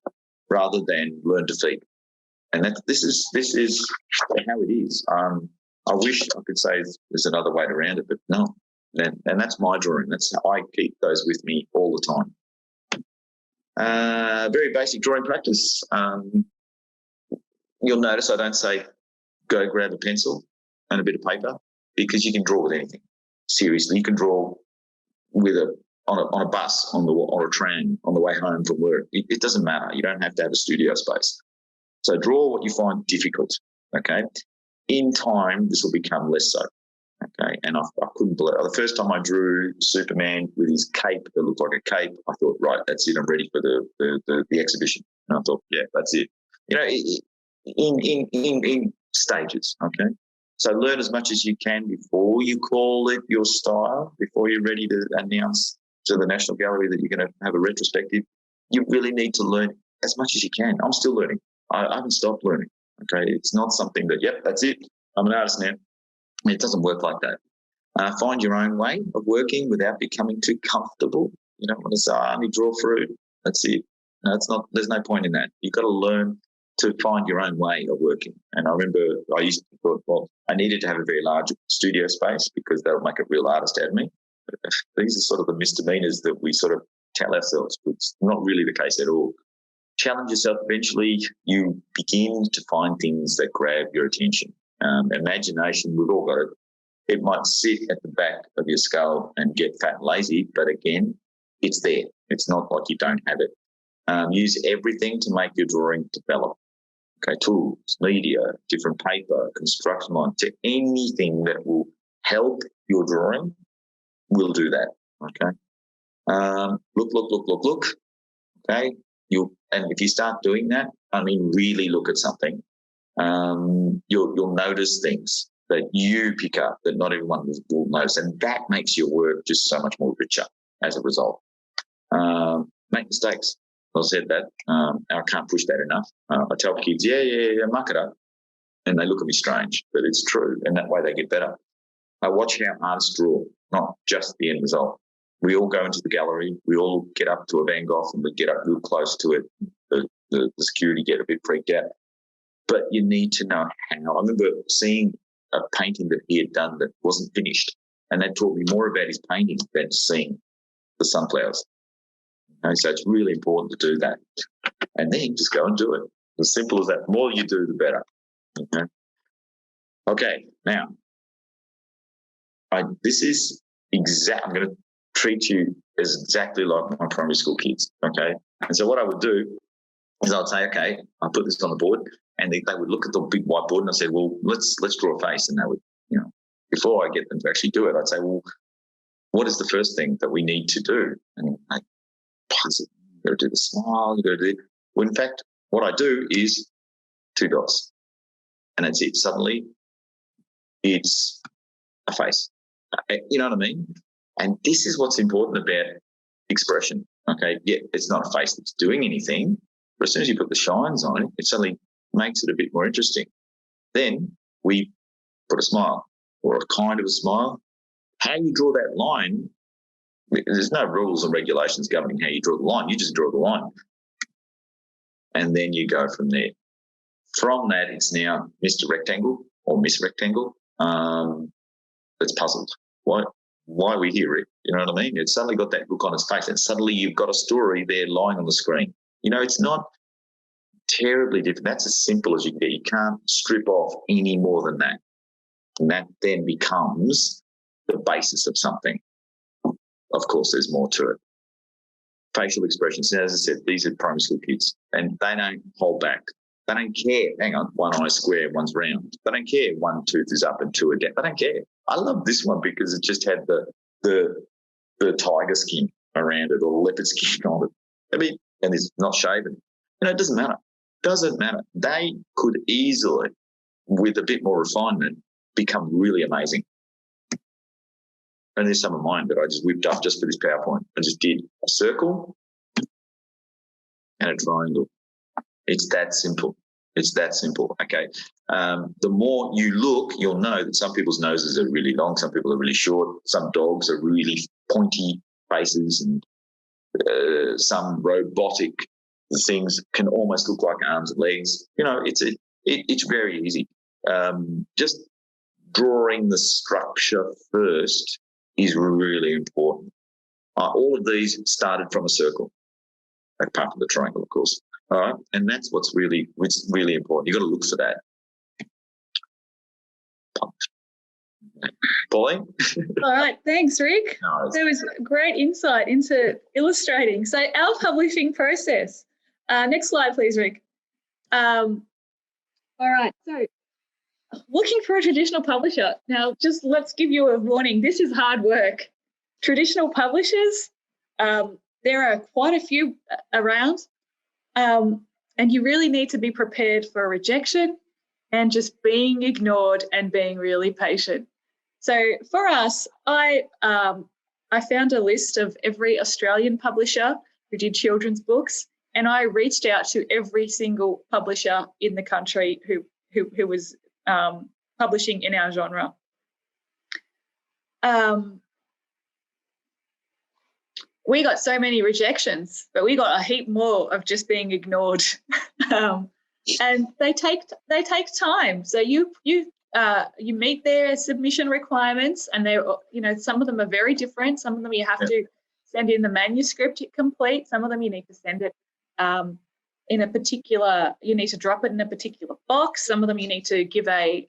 rather than learn defeat. And this is how it is. I wish I could say there's another way around it, but no. And that's my drawing. That's how I keep those with me all the time. Very basic drawing practice. You'll notice I don't say go grab a pencil and a bit of paper because you can draw with anything. Seriously, you can draw with on a bus, on a tram, on the way home from work. It doesn't matter. You don't have to have a studio space. So draw what you find difficult, okay? In time, this will become less so, okay? And I couldn't believe it. The first time I drew Superman with his cape that looked like a cape, I thought, right, that's it. I'm ready for the exhibition. And I thought, yeah, that's it. In stages, okay? So learn as much as you can before you call it your style, before you're ready to announce to the National Gallery that you're going to have a retrospective. You really need to learn as much as you can. I'm still learning. I haven't stopped learning, okay? It's not something that, yep, that's it. I'm an artist now. It doesn't work like that. Find your own way of working without becoming too comfortable. You don't want to say, I only draw fruit. That's it. No, it's not. There's no point in that. You've got to learn to find your own way of working. And I remember I used to thought, well, I needed to have a very large studio space because that would make a real artist out of me. These are sort of the misdemeanors that we sort of tell ourselves, but it's not really the case at all. Challenge yourself. Eventually, you begin to find things that grab your attention. Imagination, we've all got it. It might sit at the back of your skull and get fat and lazy, but again, it's there. It's not like you don't have it. Use everything to make your drawing develop. Okay, tools, media, different paper, construction line, anything that will help your drawing will do that. Okay. Look. Okay. And if you start doing that, really look at something. You'll notice things that you pick up that not everyone will notice, and that makes your work just so much more richer as a result. Make mistakes. I said that. I can't push that enough. I tell kids, yeah, muck it up. And they look at me strange, but it's true. And that way they get better. I watch how artists draw, not just the end result. We all go into the gallery. We all get up to a Van Gogh and we get up real close to it. The security get a bit freaked out. But you need to know how. I remember seeing a painting that he had done that wasn't finished. And that taught me more about his painting than seeing the sunflowers. Okay, so it's really important to do that. And then just go and do it. As simple as that. The more you do, the better. Okay. Now, this is I'm going to treat you as exactly like my primary school kids. Okay. And so what I would do is I'd say, okay, I'll put this on the board, and they would look at the big whiteboard, and I said, well, let's draw a face. And they would, before I get them to actually do it, I'd say, well, what is the first thing that we need to do? And like, you've got to do the smile, you've got to do. Well, in fact, what I do is 2 dots, and that's it. Suddenly, it's a face. You know what I mean? And this is what's important about expression. Okay, yeah, it's not a face that's doing anything, but as soon as you put the shines on it, it suddenly makes it a bit more interesting. Then we put a smile, or a kind of a smile. How you draw that line, there's no rules or regulations governing how you draw the line. You just draw the line. And then you go from there. From that, it's now Mr. Rectangle or Miss Rectangle that's puzzled. Why are we here, Rick? You know what I mean? It's suddenly got that look on its face, and suddenly you've got a story there lying on the screen. It's not terribly different. That's as simple as you can get. You can't strip off any more than that. And that then becomes the basis of something. Of course, there's more to it. Facial expressions. As I said, these are primary school kids, and they don't hold back. They don't care. Hang on, one eye's square, one's round. They don't care. One tooth is up and 2 are down. They don't care. I love this one because it just had the tiger skin around it, or the leopard skin on it. I mean, and it's not shaven. It doesn't matter. Doesn't matter. They could easily, with a bit more refinement, become really amazing. And there's some of mine that I just whipped up just for this PowerPoint. I just did a circle and a triangle. It's that simple. It's that simple. Okay. The more you look, you'll know that some people's noses are really long, some people are really short, some dogs are really pointy faces, and some robotic things can almost look like arms and legs. It's very easy. Just drawing the structure first is really important. All of these started from a circle, apart from the triangle, of course. All right, and that's what's really important. You've got to look for that. Pauline? All right, thanks, Rick. There was great insight into illustrating. So our publishing process. Next slide, please, Rick. All right, so looking for a traditional publisher. Now, just let's give you a warning. This is hard work. Traditional publishers, there are quite a few around. And you really need to be prepared for rejection and just being ignored and being really patient. So for us, I found a list of every Australian publisher who did children's books, and I reached out to every single publisher in the country who was publishing in our genre. We got so many rejections, but we got a heap more of just being ignored. And they take time. So you meet their submission requirements, and they're, some of them are very different. Some of them you have to send in the manuscript complete. Some of them you need to send it in a particular, you need to drop it in a particular box. Some of them you need to give a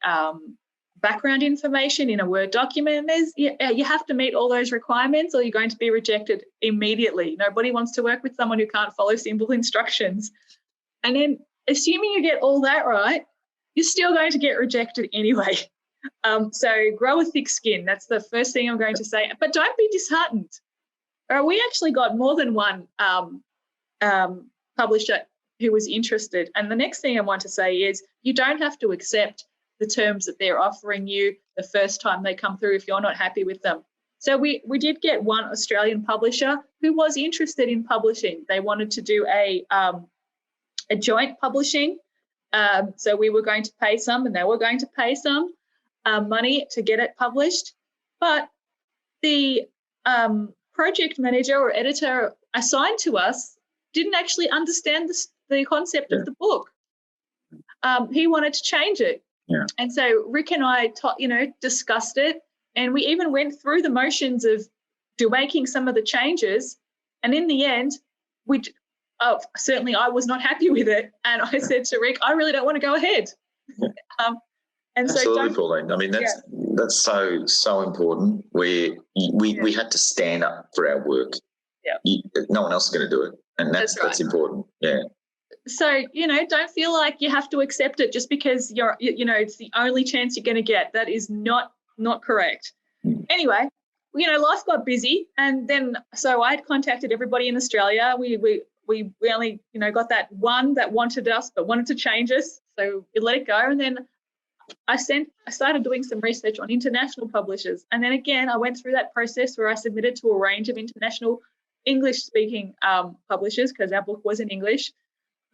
background information in a Word document. You have to meet all those requirements, or you're going to be rejected immediately. Nobody wants to work with someone who can't follow simple instructions. And then, assuming you get all that right, you're still going to get rejected anyway. So grow a thick skin. That's the first thing I'm going to say. But don't be disheartened. We actually got more than one publisher who was interested. And the next thing I want to say is you don't have to accept the terms that they're offering you the first time they come through if you're not happy with them. So we did get one Australian publisher who was interested in publishing. They wanted to do a joint publishing. So we were going to pay some, and they were going to pay some money to get it published. But the project manager or editor assigned to us didn't actually understand the concept of the book. He wanted to change it. Yeah. And so Rick and I, discussed it, and we even went through the motions of making some of the changes. And in the end, certainly I was not happy with it. And I said to Rick, I really don't want to go ahead. And absolutely, so Pauline. I mean, that's so important. We had to stand up for our work. Yeah. No one else is going to do it, and that's important. Yeah. So, don't feel like you have to accept it just because it's the only chance you're going to get. That is not correct. Anyway, life got busy, and then so I had contacted everybody in Australia. We only got that one that wanted us but wanted to change us, so we let it go. And then I started doing some research on international publishers, and then again I went through that process where I submitted to a range of international English-speaking publishers because our book was in English.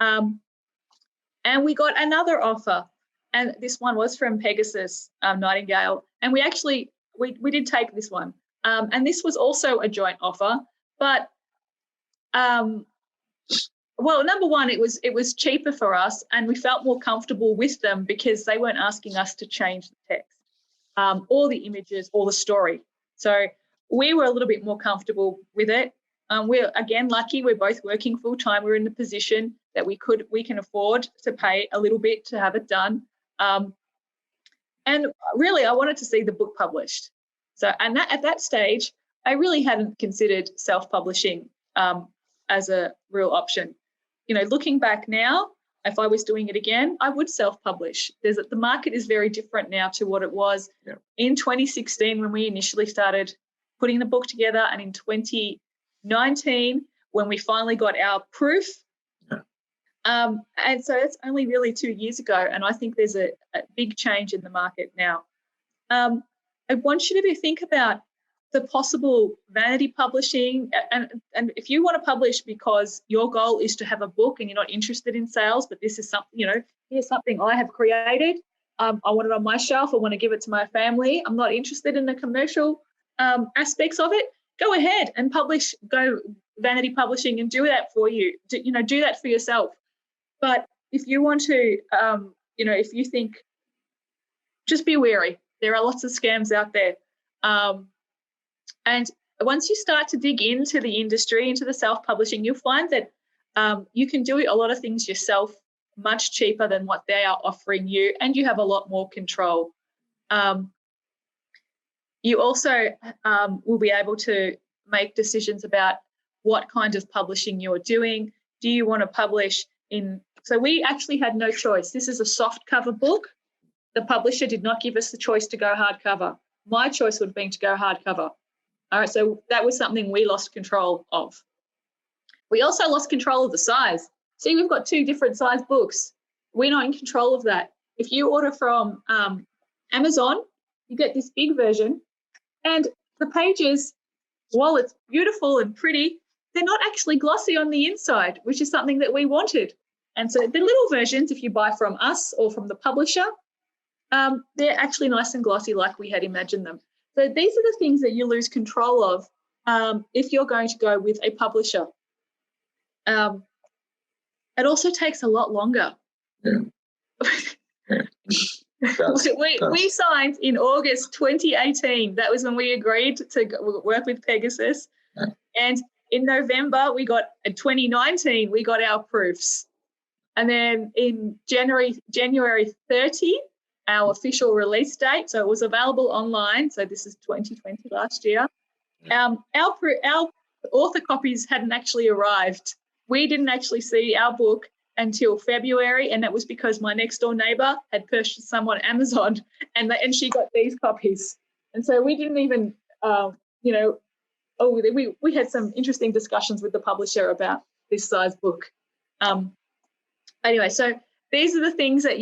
And we got another offer, and this one was from Pegasus Nightingale, and we actually we did take this one, and this was also a joint offer. But well, number one, it was cheaper for us, and we felt more comfortable with them because they weren't asking us to change the text, or the images, or the story. So we were a little bit more comfortable with it. We're again lucky. We're both working full time. We're in the position that we can afford to pay a little bit to have it done. And really, I wanted to see the book published. So, and at that stage, I really hadn't considered self-publishing as a real option. Looking back now, if I was doing it again, I would self-publish. The market is very different now to what it was in 2016 when we initially started putting the book together, and in 2019 when we finally got our proof. And so it's only really 2 years ago, and I think there's a big change in the market now. I want you to think about the possible vanity publishing, and if you want to publish because your goal is to have a book and you're not interested in sales, but this is something, here's something I have created. I want it on my shelf. I want to give it to my family. I'm not interested in the commercial aspects of it. Go ahead and go vanity publishing and do that for you. Do that for yourself. But if you want to, if you think, just be wary. There are lots of scams out there. And once you start to dig into the industry, into the self-publishing, you'll find that you can do a lot of things yourself much cheaper than what they are offering you, and you have a lot more control. You also will be able to make decisions about what kind of publishing you're doing. Do you want to publish in... So we actually had no choice. This is a soft cover book. The publisher did not give us the choice to go hardcover. My choice would have been to go hardcover. All right, so that was something we lost control of. We also lost control of the size. See, we've got 2 different size books. We're not in control of that. If you order from Amazon, you get this big version, and the pages, while it's beautiful and pretty, they're not actually glossy on the inside, which is something that we wanted. And so the little versions, if you buy from us or from the publisher, they're actually nice and glossy like we had imagined them. So these are the things that you lose control of if you're going to go with a publisher. It also takes a lot longer. Yeah. We signed in August 2018. That was when we agreed to work with Pegasus. Yeah. And in November, 2019, we got our proofs. And then in January 30, our official release date, so it was available online, so this is 2020, last year. Our author copies hadn't actually arrived. We didn't actually see our book until February, and that was because my next door neighbour had purchased some on Amazon, and she got these copies. And so we didn't even, we had some interesting discussions with the publisher about this size book. Anyway, so these are the things that,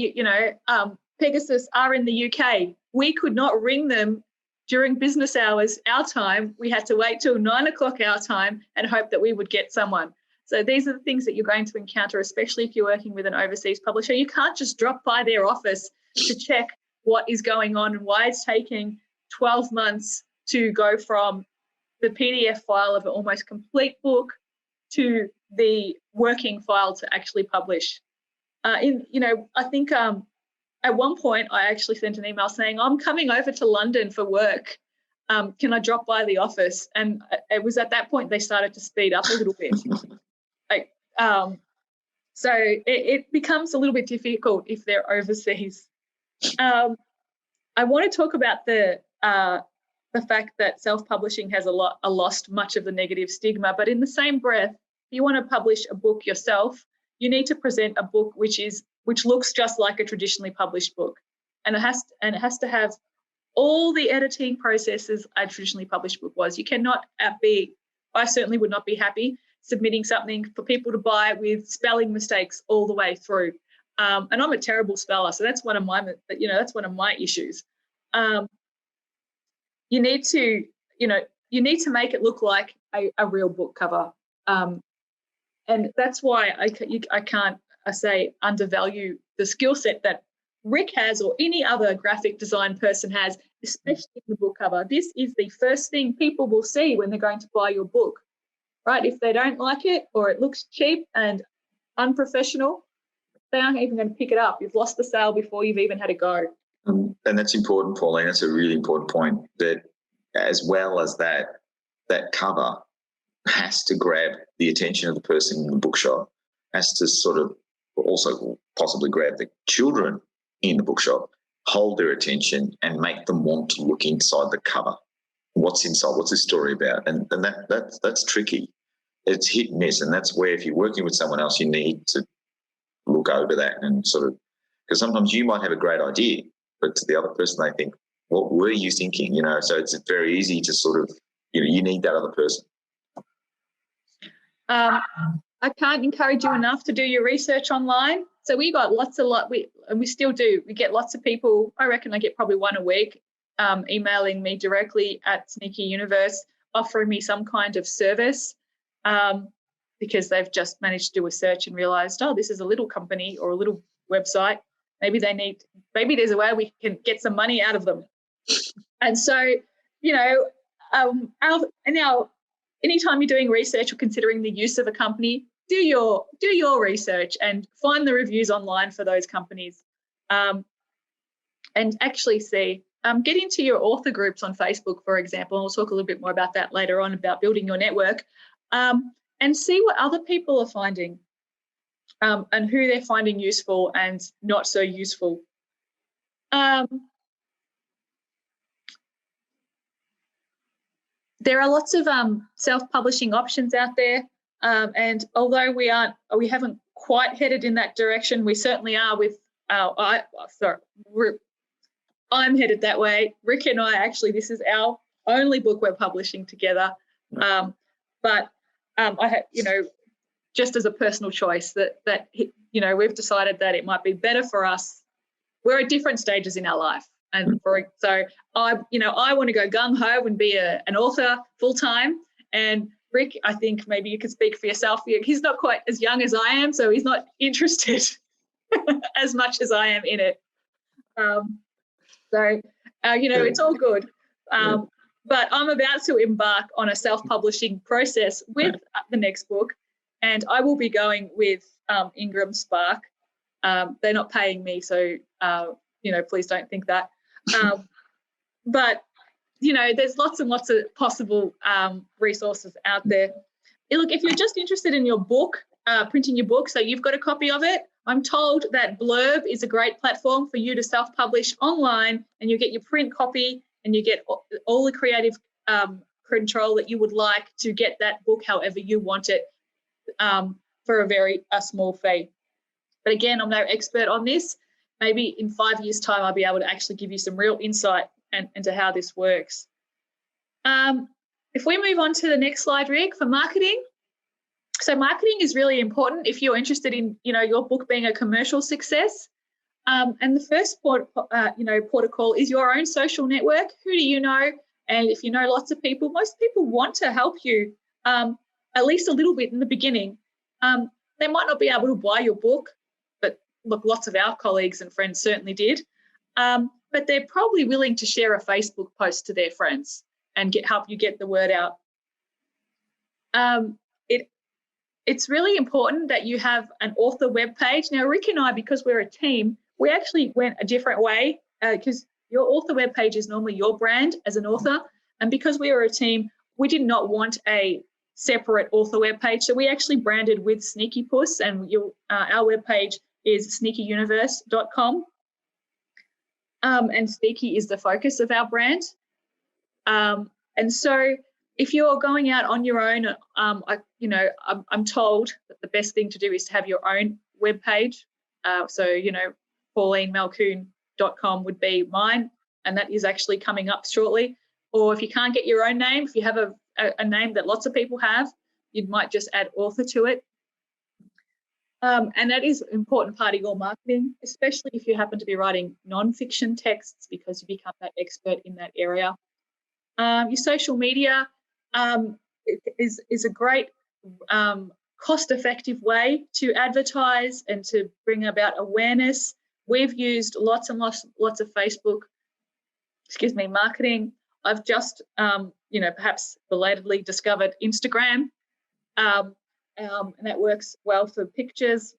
Pegasus are in the UK. We could not ring them during business hours, our time. We had to wait till 9 o'clock our time and hope that we would get someone. So these are the things that you're going to encounter, especially if you're working with an overseas publisher. You can't just drop by their office to check what is going on and why it's taking 12 months to go from the PDF file of an almost complete book to the working file to actually publish. I think at one point I actually sent an email saying, I'm coming over to London for work. Can I drop by the office? And it was at that point they started to speed up a little bit. So it becomes a little bit difficult if they're overseas. I want to talk about the fact that self-publishing has lost much of the negative stigma, but in the same breath, if you want to publish a book yourself, you need to present a book which looks just like a traditionally published book, and it has to have all the editing processes a traditionally published book was. You cannot I certainly would not be happy submitting something for people to buy with spelling mistakes all the way through. And I'm a terrible speller, so that's one of my issues. You need to make it look like a real book cover, and that's why I can't undervalue the skill set that Rick has or any other graphic design person has, especially in the book cover. This is the first thing people will see when they're going to buy your book, right? If they don't like it or it looks cheap and unprofessional, they aren't even going to pick it up. You've lost the sale before you've even had a go. And that's important, Pauline. That's a really important point, that as well as that cover has to grab the attention of the person in the bookshop, has to sort of also possibly grab the children in the bookshop, hold their attention and make them want to look inside the cover. What's inside? What's the story about? And that's tricky. It's hit and miss, and that's where if you're working with someone else, you need to look over that and sort of, because sometimes you might have a great idea, but to the other person they think, what were you thinking? So it's very easy to sort of, you need that other person. I can't encourage you enough to do your research online. So we got we still do. We get lots of people. I reckon I get probably one a week emailing me directly at Sneaky Universe, offering me some kind of service because they've just managed to do a search and realised, this is a little company or a little website. Maybe there's a way we can get some money out of them. And so, anytime you're doing research or considering the use of a company, do your research and find the reviews online for those companies, and actually see. Get into your author groups on Facebook, for example, and we'll talk a little bit more about that later on, about building your network, and see what other people are finding, and who they're finding useful and not so useful. There are lots of self-publishing options out there, and although we haven't quite headed in that direction, we certainly are with I'm headed that way. Rick and I, actually, this is our only book we're publishing together. But I just as a personal choice that we've decided that it might be better for us. We're at different stages in our life. And so I want to go gung-ho and be an author full-time. And Rick, I think maybe you could speak for yourself. He's not quite as young as I am, so he's not interested as much as I am in it. It's all good. But I'm about to embark on a self-publishing process with the next book, and I will be going with Ingram Spark. They're not paying me, so please don't think that. But there's lots and lots of possible resources out there. Look, if you're just interested in your book, printing your book, so you've got a copy of it, I'm told that Blurb is a great platform for you to self-publish online, and you get your print copy and you get all the creative control that you would like to get that book however you want it, for a small fee. But again, I'm no expert on this. Maybe in 5 years' time, I'll be able to actually give you some real insight into how this works. If we move on to the next slide, Rick, for marketing. So marketing is really important if you're interested in, your book being a commercial success. And the first protocol is your own social network. Who do you know? And if you know lots of people, most people want to help you at least a little bit in the beginning. They might not be able to buy your book, but look, lots of our colleagues and friends certainly did. But they're probably willing to share a Facebook post to their friends and help you get the word out. It's really important that you have an author webpage. Now, Rick and I, because we're a team, we actually went a different way, because your author webpage is normally your brand as an author. And because we were a team, we did not want a separate author webpage. So we actually branded with Sneaky Puss, and our webpage is sneakyuniverse.com. And Sneaky is the focus of our brand. And so if you're going out on your own, I'm told that the best thing to do is to have your own webpage. So, paulinemalkoun.com would be mine, and that is actually coming up shortly. Or if you can't get your own name, if you have a name that lots of people have, you might just add author to it. And that is an important part of your marketing, especially if you happen to be writing non-fiction texts, because you become that expert in that area. Your social media is a great cost-effective way to advertise and to bring about awareness. We've used lots and lots of Facebook, marketing. I've just, perhaps belatedly discovered Instagram, and that works well for pictures.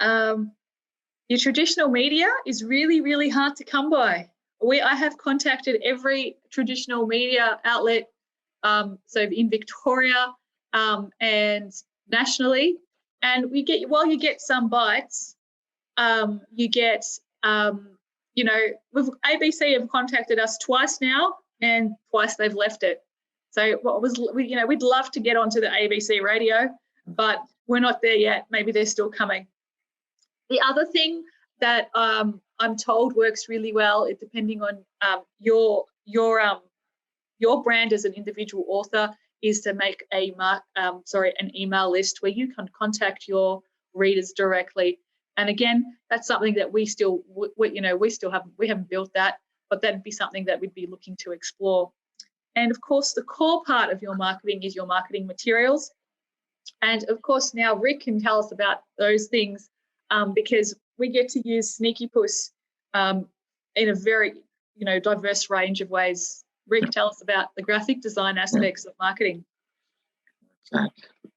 Your traditional media is really, really hard to come by. I have contacted every traditional media outlet, so in Victoria and nationally, and you get some bites, you get, ABC have contacted us twice now, and twice they've left it. So we'd love to get onto the ABC radio, but we're not there yet. Maybe they're still coming. The other thing that I'm told works really well, depending on your brand as an individual author, is to make an email list where you can contact your readers directly. And again, that's something that we haven't built that, but that'd be something that we'd be looking to explore. And of course, the core part of your marketing is your marketing materials. And of course, now Rick can tell us about those things, because we get to use Sneaky Puss in a very, diverse range of ways. Rick, tell us about the graphic design aspects of marketing.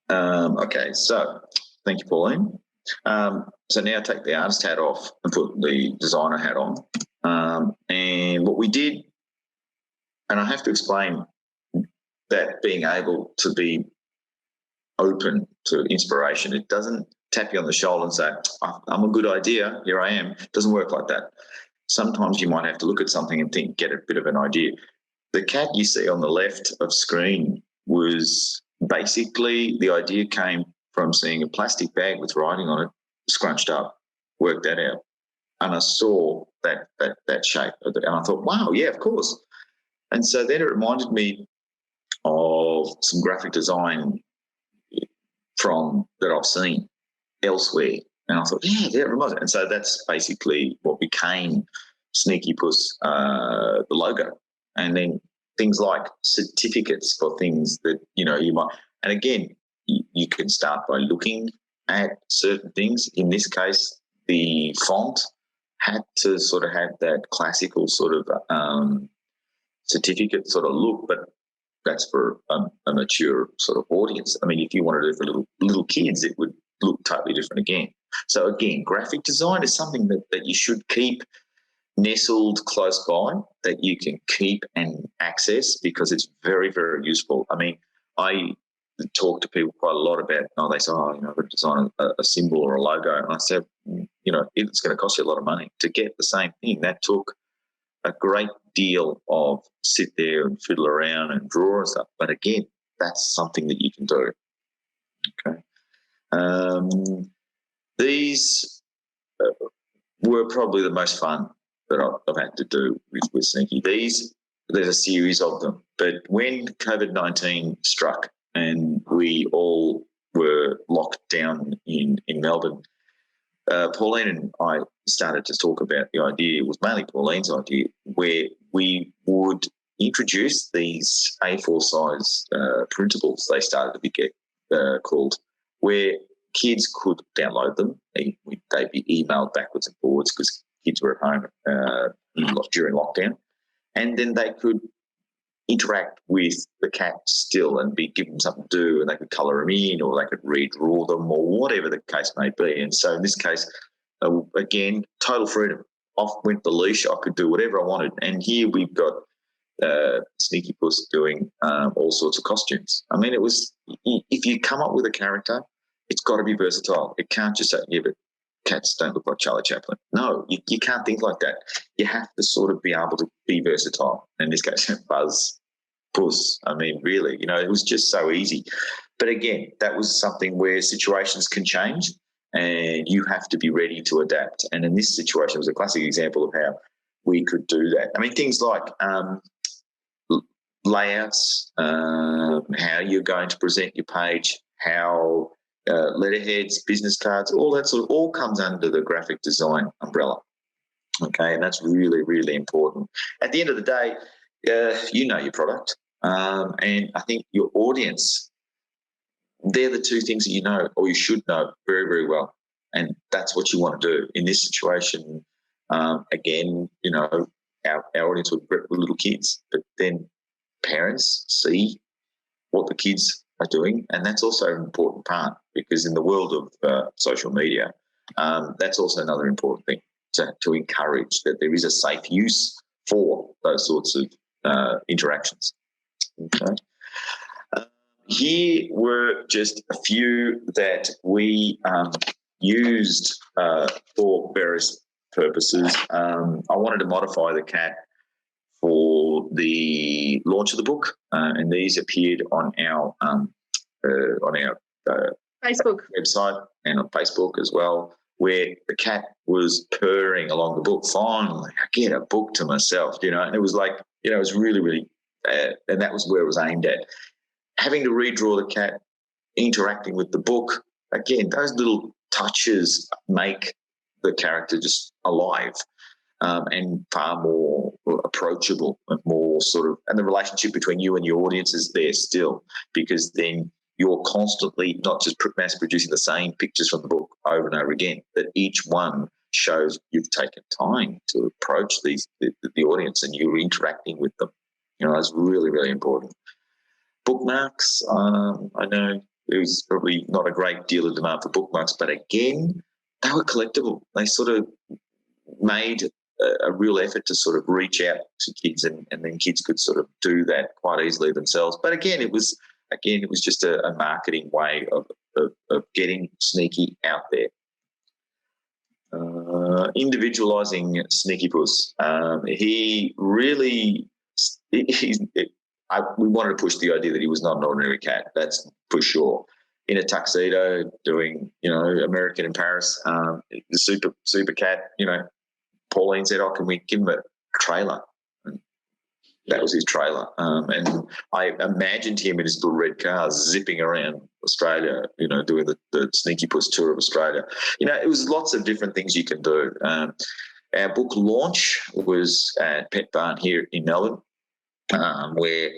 Okay, so thank you, Pauline. So now take the artist hat off and put the designer hat on. And what we did, and I have to explain that being able to be open to inspiration, it doesn't tap you on the shoulder and say, I'm a good idea, here I am. It doesn't work like that. Sometimes you might have to look at something and get a bit of an idea. The cat you see on the left of screen was basically, the idea came from seeing a plastic bag with writing on it, scrunched up, worked that out. And I saw that shape, and I thought, wow, yeah, of course. And so then it reminded me of some graphic design that I've seen elsewhere. And I thought, yeah, that reminds me. And so that's basically what became Sneaky Puss, the logo. And then things like certificates for things that, you might, and again, you can start by looking at certain things. In this case, the font had to sort of have that classical sort of certificate sort of look, but that's for a mature sort of audience. I mean, if you wanted it for little kids, it would look totally different again. So again, graphic design is something that you should keep nestled close by, that you can keep and access, because it's very, very useful. I mean, I talk to people quite a lot about, they say, I've got to design a symbol or a logo. And I said, it's going to cost you a lot of money to get the same thing. That took a great deal of sit there and fiddle around and draw and stuff. But again, that's something that you can do. Okay. These were probably the most fun that I've had to do with Sneaky. There's a series of them. But when COVID-19 struck and we all were locked down in Melbourne, Pauline and I started to talk about the idea. It was mainly Pauline's idea, where we would introduce these A4 size printables, they started to get called, where kids could download them. They'd be emailed backwards and forwards because kids were at home during lockdown. And then they could interact with the cat still and be given something to do, and they could colour them in, or they could redraw them, or whatever the case may be. And so in this case, again, total freedom. Off went the leash. I could do whatever I wanted. And here we've got Sneaky Puss doing all sorts of costumes. I mean, it was, if you come up with a character, it's got to be versatile. It can't just say, yeah, but cats don't look like Charlie Chaplin. No, you can't think like that. You have to sort of be able to be versatile. In this case, Buzz, Puss. I mean, really, it was just so easy. But again, that was something where situations can change and you have to be ready to adapt. And in this situation, it was a classic example of how we could do that. I mean, things like layouts, how you're going to present your page, how letterheads, business cards, all that sort of all comes under the graphic design umbrella. Okay, and that's really, really important. At the end of the day, you know your product, and I think your audience, they're the two things that you know or you should know very, very well, and that's what you want to do. In this situation, again, our audience were little kids, but then parents see what the kids are doing, and that's also an important part because in the world of social media, that's also another important thing to encourage that there is a safe use for those sorts of interactions. Okay. Here were just a few that we used for various purposes. I wanted to modify the cat for the launch of the book, and these appeared on our Facebook website and on Facebook as well, where the cat was purring along the book. Finally, I get a book to myself, and it was like, it was really, really, and that was where it was aimed at. Having to redraw the cat, interacting with the book, again, those little touches make the character just alive and far more approachable and more sort of, and the relationship between you and your audience is there still, because then you're constantly not just mass producing the same pictures from the book over and over again, that each one shows you've taken time to approach the audience and you're interacting with them. That's really, really important. Bookmarks, I know there was probably not a great deal of demand for bookmarks, but again, they were collectible. They sort of made a real effort to sort of reach out to kids, and then kids could sort of do that quite easily themselves. But again, it was just a marketing way of getting Sneaky out there. Individualizing Sneaky Puss. He really, we wanted to push the idea that he was not an ordinary cat. That's for sure. In a tuxedo, doing American in Paris, the super cat. Pauline said, "Oh, can we give him a trailer?" And that was his trailer. And I imagined him in his little red car zipping around Australia, doing the Sneaky Puss tour of Australia. It was lots of different things you can do. Our book launch was at Pet Barn here in Melbourne, where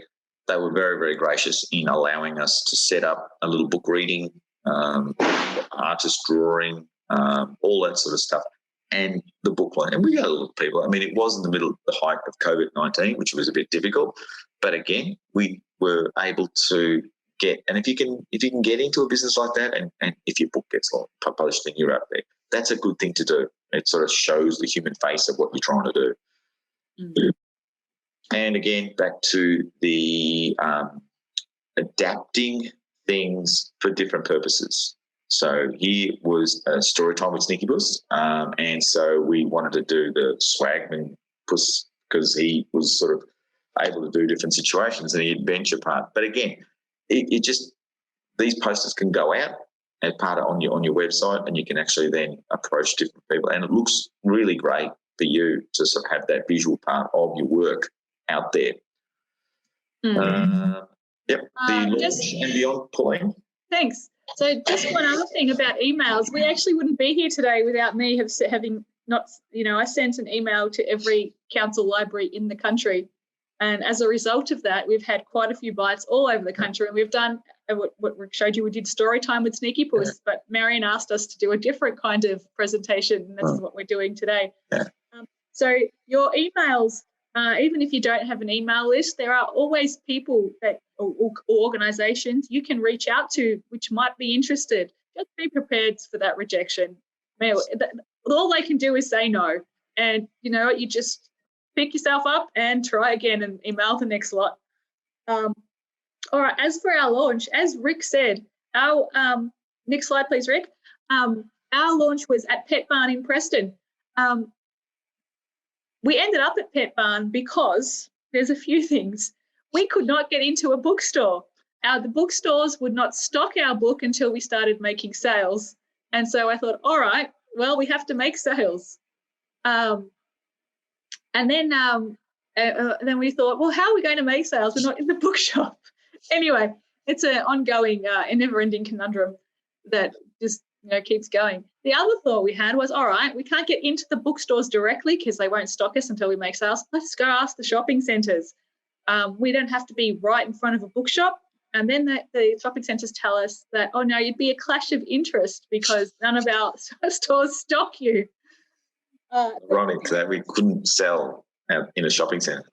they were very, very gracious in allowing us to set up a little book reading, artist drawing, all that sort of stuff, and the book launch. And we got a lot of people. I mean, it was in the middle of the height of COVID-19, which was a bit difficult, but again, we were able to get. And if you can get into a business like that, and if your book gets published and you're out there, that's a good thing to do. It sort of shows the human face of what you're trying to do. Mm-hmm. And again, back to the adapting things for different purposes. So here was a story time with Sneaky Puss, and so we wanted to do the Swagman Puss because he was sort of able to do different situations in the adventure part. But again, it just, these posters can go out as part of on your website, and you can actually then approach different people, and it looks really great for you to sort of have that visual part of your work out there. Mm. Yep. The launch and beyond, Pauline. Thanks. So just one other thing about emails, we actually wouldn't be here today without me having not, I sent an email to every council library in the country. And as a result of that, we've had quite a few bites all over the country. And we've done what Rick showed you, we did story time with Sneaky Puss, but Marion asked us to do a different kind of presentation, and this is what we're doing today. Yeah. So your emails, even if you don't have an email list, there are always people that or organisations you can reach out to which might be interested. Just be prepared for that rejection. All they can do is say no, and you just pick yourself up and try again and email the next lot. All right, as for our launch, as Rick said, our next slide, please, Rick. Our launch was at Pet Barn in Preston. We ended up at Pet Barn because there's a few things. We could not get into a bookstore. The bookstores would not stock our book until we started making sales. And so I thought, all right, well, we have to make sales. And then we thought, well, how are we going to make sales? We're not in the bookshop. Anyway, it's an ongoing and never-ending conundrum that just keeps going. The other thought we had was, all right, we can't get into the bookstores directly because they won't stock us until we make sales. Let's go ask the shopping centres. We don't have to be right in front of a bookshop. And then the shopping centres tell us that, oh, no, you'd be a clash of interest because none of our stores stock you. Ironic that we couldn't sell in a shopping centre.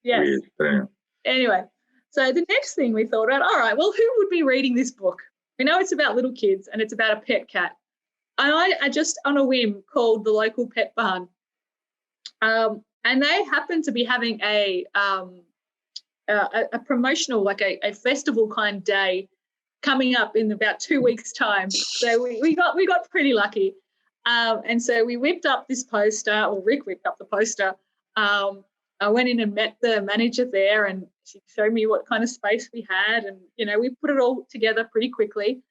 Yes. Weird, but anyway, so the next thing we thought about, all right, well, who would be reading this book? We know it's about little kids and it's about a pet cat. And I just, on a whim, called the local Pet Barn. And they happened to be having a promotional, like a festival kind day coming up in about 2 weeks' time. So we got pretty lucky. And so we whipped up this poster, or Rick whipped up the poster. I went in and met the manager there and she showed me what kind of space we had. And, we put it all together pretty quickly.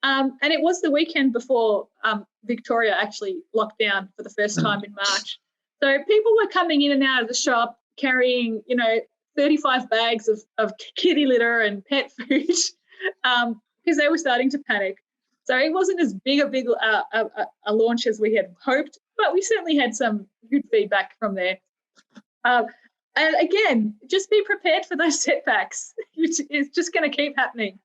And it was the weekend before Victoria actually locked down for the first time in March. So people were coming in and out of the shop carrying, 35 bags of kitty litter and pet food because they were starting to panic. So it wasn't as big a launch as we had hoped, but we certainly had some good feedback from there. And again, just be prepared for those setbacks. It's just going to keep happening.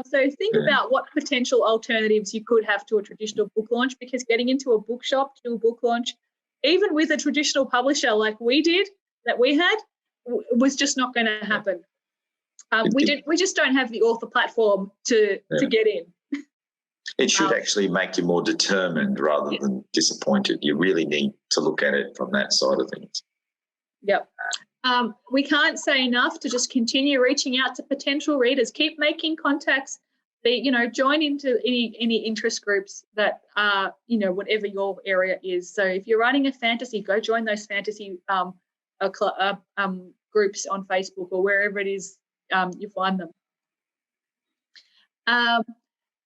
So think about what potential alternatives you could have to a traditional book launch, because getting into a bookshop to do a book launch, even with a traditional publisher like we had, was just not going to happen. We just don't have the author platform to get in. It should actually make you more determined rather than disappointed. You really need to look at it from that side of things. Yep. We can't say enough to just continue reaching out to potential readers. Keep making contacts. Join into any interest groups that are, whatever your area is. So if you're writing a fantasy, go join those fantasy groups on Facebook or wherever it is you find them.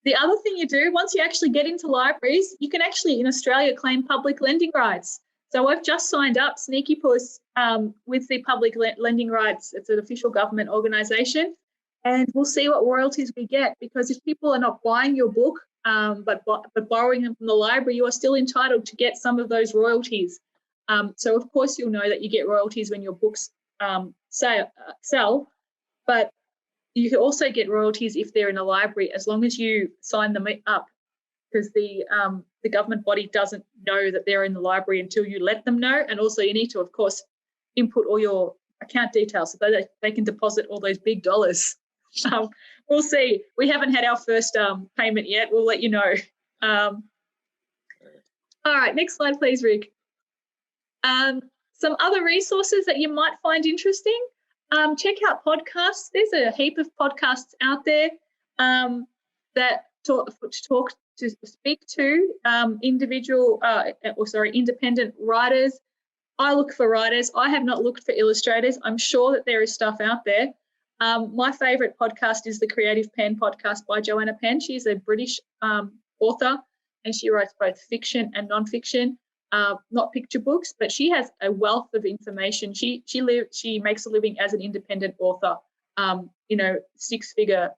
The other thing you do, once you actually get into libraries, you can actually, in Australia, claim public lending rights. So I've just signed up Sneaky Puss with the public lending rights. It's an official government organisation, and we'll see what royalties we get, because if people are not buying your book but borrowing them from the library, you are still entitled to get some of those royalties. So, of course, you'll know that you get royalties when your books sell, but you can also get royalties if they're in a library, as long as you sign them up, because the government body doesn't know that they're in the library until you let them know. And also you need to, of course, input all your account details so that they can deposit all those big dollars. We'll see. We haven't had our first payment yet. We'll let you know. All right, next slide, please, Rick. Some other resources that you might find interesting. Check out podcasts. There's a heap of podcasts out there that speak to independent writers. I look for writers. I have not looked for illustrators. I'm sure that there is stuff out there. My favourite podcast is the Creative Pen podcast by Joanna Penn. She's a British author, and she writes both fiction and non-fiction. Not picture books, but she has a wealth of information. She makes a living as an independent author, 6-figure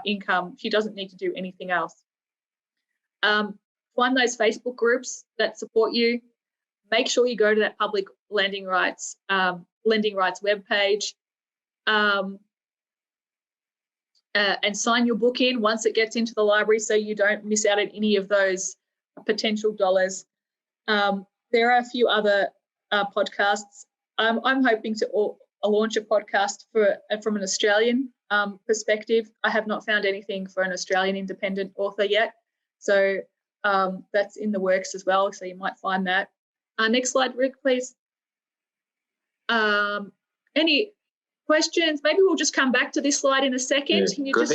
income. She doesn't need to do anything else. Find those Facebook groups that support you. Make sure you go to that public lending rights webpage and sign your book in once it gets into the library, so you don't miss out on any of those potential dollars. There are a few other podcasts. I'm hoping to launch a podcast from an Australian perspective. I have not found anything for an Australian independent author yet, so that's in the works as well, so you might find that. Next slide, Rick, please. Any questions? Maybe we'll just come back to this slide in a second. Yeah. Can you just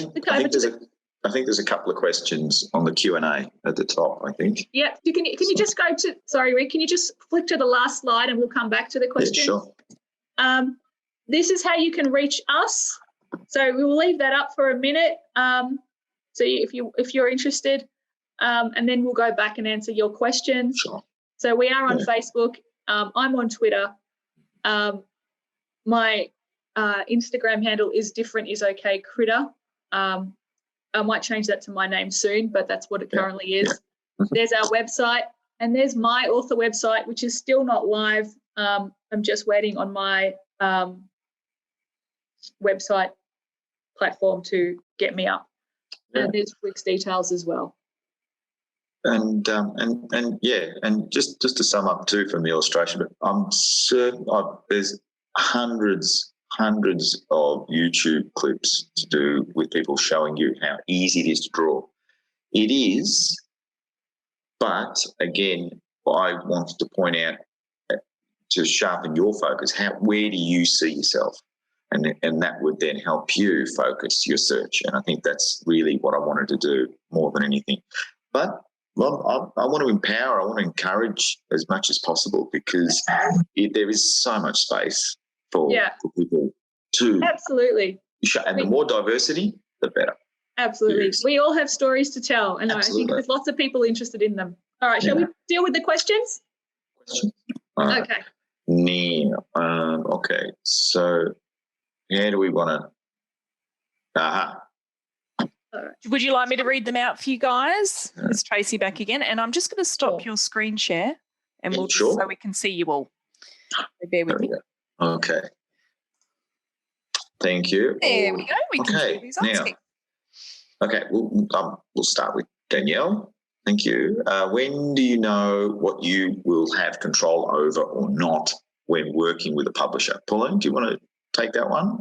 I think there's a couple of questions on the Q&A at the top, I think. Yeah. Can you just go to, sorry, Rick, can you just flick to the last slide and we'll come back to the questions? Yeah, sure. This is how you can reach us. So we will leave that up for a minute. So if you're interested, and then we'll go back and answer your questions. Sure. So we are on Facebook. I'm on Twitter. My Instagram handle is different-is-okay-critter. I might change that to my name soon, but that's what it currently is. Yeah. There's our website, and there's my author website, which is still not live. I'm just waiting on my website platform to get me up. Yeah. And there's Rick's details as well. And just to sum up too from the illustration, but I'm certain there's hundreds of YouTube clips to do with people showing you how easy it is to draw. It is, but again, I wanted to point out to sharpen your focus, where do you see yourself? And that would then help you focus your search. And I think that's really what I wanted to do more than anything. But I want to empower, I want to encourage as much as possible, because there is so much space for people to absolutely. And the more diversity, the better. Absolutely. Yes. We all have stories to tell, and absolutely. I think there's lots of people interested in them. All right, shall we deal with the questions? Okay. Now, okay, so how do we want to... Would you like me to read them out for you guys? It's Tracy back again, and I'm just going to stop your screen share, and we'll just, so we can see you all. So bear with me. Okay. Thank you. There we go. We can see these answers. Okay, we'll start with Danielle. Thank you. When do you know what you will have control over or not when working with a publisher? Pauline, do you want to take that one?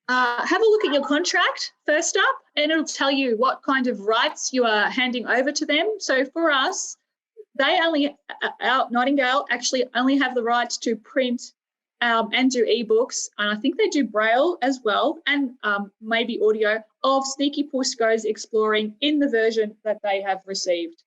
Have a look at your contract first up, and it'll tell you what kind of rights you are handing over to them. So for us, Nightingale actually only have the rights to print and do ebooks, and I think they do Braille as well, and maybe audio of Sneaky Puss Goes Exploring in the version that they have received.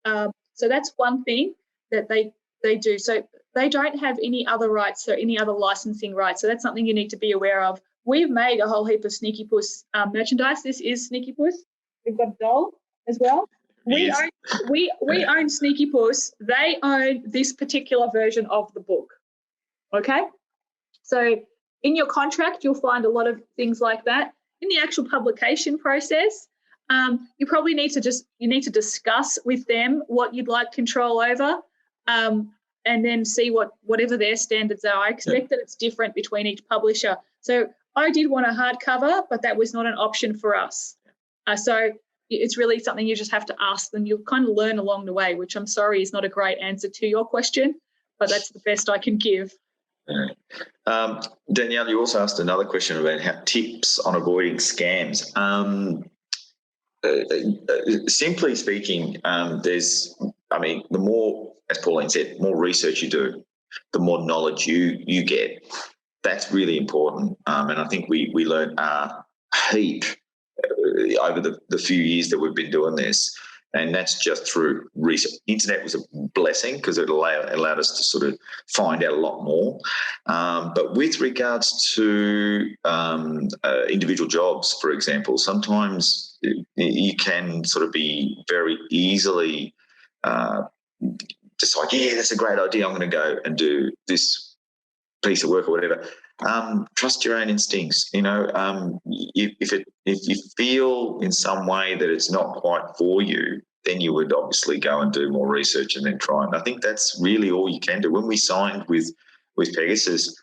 So that's one thing that they do. So they don't have any other rights or any other licensing rights. So that's something you need to be aware of. We've made a whole heap of Sneaky Puss merchandise. This is Sneaky Puss. We've got a doll as well. We own Sneaky Puss. They own this particular version of the book. Okay? So in your contract, you'll find a lot of things like that. In the actual publication process, you probably need to discuss with them what you'd like control over, and then see whatever their standards are. I expect that it's different between each publisher. So I did want a hardcover, but that was not an option for us. So it's really something you just have to ask them. You'll kind of learn along the way, which I'm sorry is not a great answer to your question, but that's the best I can give. Danielle, you also asked another question about tips on avoiding scams. Simply speaking, the more, as Pauline said, more research you do, the more knowledge you get. That's really important. And I think we learned a heap over the few years that we've been doing this. And that's just through research. Internet was a blessing because it allowed us to sort of find out a lot more. But with regards to individual jobs, for example, sometimes you can sort of be very easily decide, that's a great idea, I'm going to go and do this piece of work or whatever. Trust your own instincts. If you feel in some way that it's not quite for you, then you would obviously go and do more research and then try. And I think that's really all you can do. When we signed with Pegasus,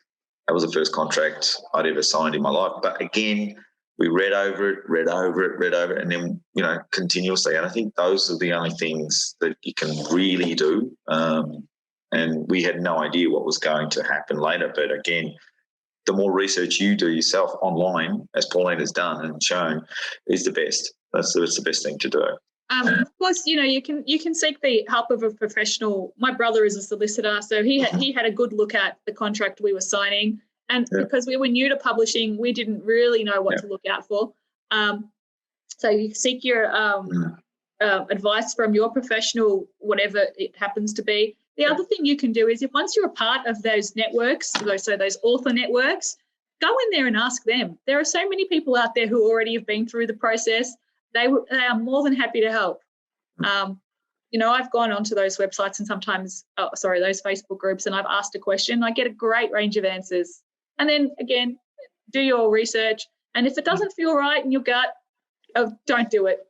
that was the first contract I'd ever signed in my life. But again, we read over it, and then, continuously. And I think those are the only things that you can really do. And we had no idea what was going to happen later. But again, the more research you do yourself online, as Pauline has done and shown, is the best. That's the best thing to do. Of course, you can seek the help of a professional. My brother is a solicitor, so he had a good look at the contract we were signing, and because we were new to publishing, we didn't really know what to look out for. So you seek your advice from your professional, whatever it happens to be. The other thing you can do is, if once you're a part of those networks, so those author networks, go in there and ask them. There are so many people out there who already have been through the process. They are more than happy to help. I've gone onto those websites and sometimes, those Facebook groups, and I've asked a question. I get a great range of answers. And then, again, do your research. And if it doesn't feel right in your gut, don't do it.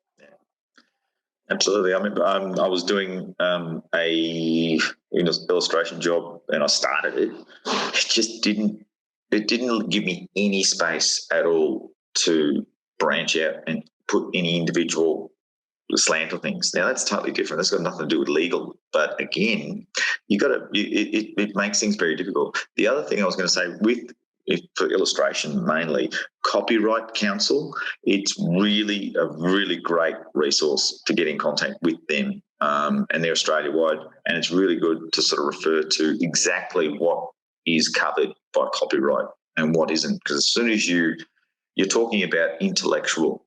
Absolutely. I mean, I was doing a illustration job, and I started it. It didn't give me any space at all to branch out and put any individual slant or things. Now, that's totally different. That's got nothing to do with legal. But again, it makes things very difficult. The other thing I was going to say for illustration mainly, Copyright Council, it's really a really great resource to get in contact with them, and they're Australia-wide, and it's really good to sort of refer to exactly what is covered by copyright and what isn't, because as soon as you're talking about intellectual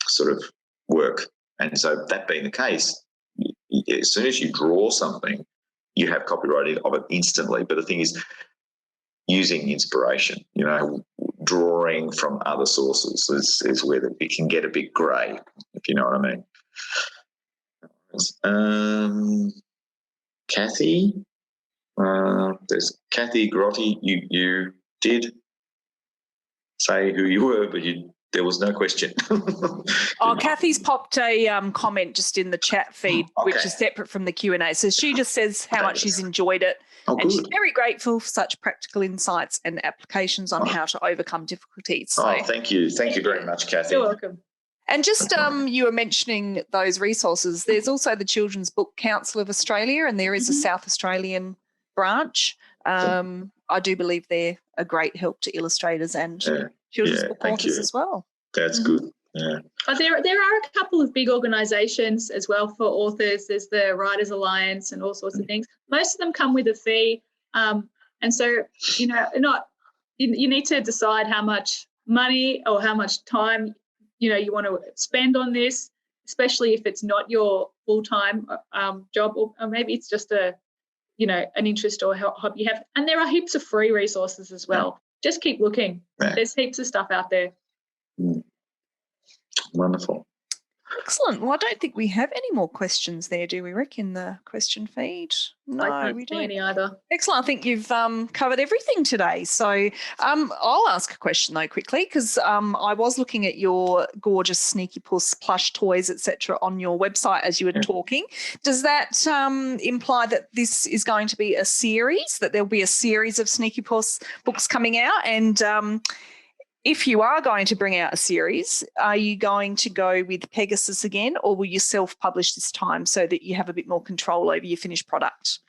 sort of work, and so that being the case, as soon as you draw something, you have copyright of it instantly. But the thing is, using inspiration, drawing from other sources is where it can get a bit grey, if you know what I mean. Kathy, there's Kathy Grotti. You did say who you were, but there was no question. Kathy's popped a comment just in the chat feed, which is separate from the Q&A. So she just says how much she's enjoyed it. And she's very grateful for such practical insights and applications on how to overcome difficulties. So, thank you. Thank you very much, Kathy. You're welcome. And just you were mentioning those resources. There's also the Children's Book Council of Australia, and there is a South Australian branch. I do believe they're a great help to illustrators and children's book authors as well. That's good. Yeah. But there are a couple of big organisations as well for authors. There's the Writers Alliance and all sorts of things. Most of them come with a fee, and so you need to decide how much money or how much time you want to spend on this, especially if it's not your full-time job, or maybe it's just an interest or hobby you have. And there are heaps of free resources as well. Just keep looking. There's heaps of stuff out there. Wonderful. Excellent. Well, I don't think we have any more questions there, do we, Rick, in the question feed? No, we don't. Any either. Excellent. I think you've covered everything today. So I'll ask a question, though, quickly, because I was looking at your gorgeous Sneaky Puss plush toys, etc., on your website as you were talking. Does that imply that this is going to be a series, that there'll be a series of Sneaky Puss books coming out? And if you are going to bring out a series, are you going to go with Pegasus again, or will you self-publish this time so that you have a bit more control over your finished product?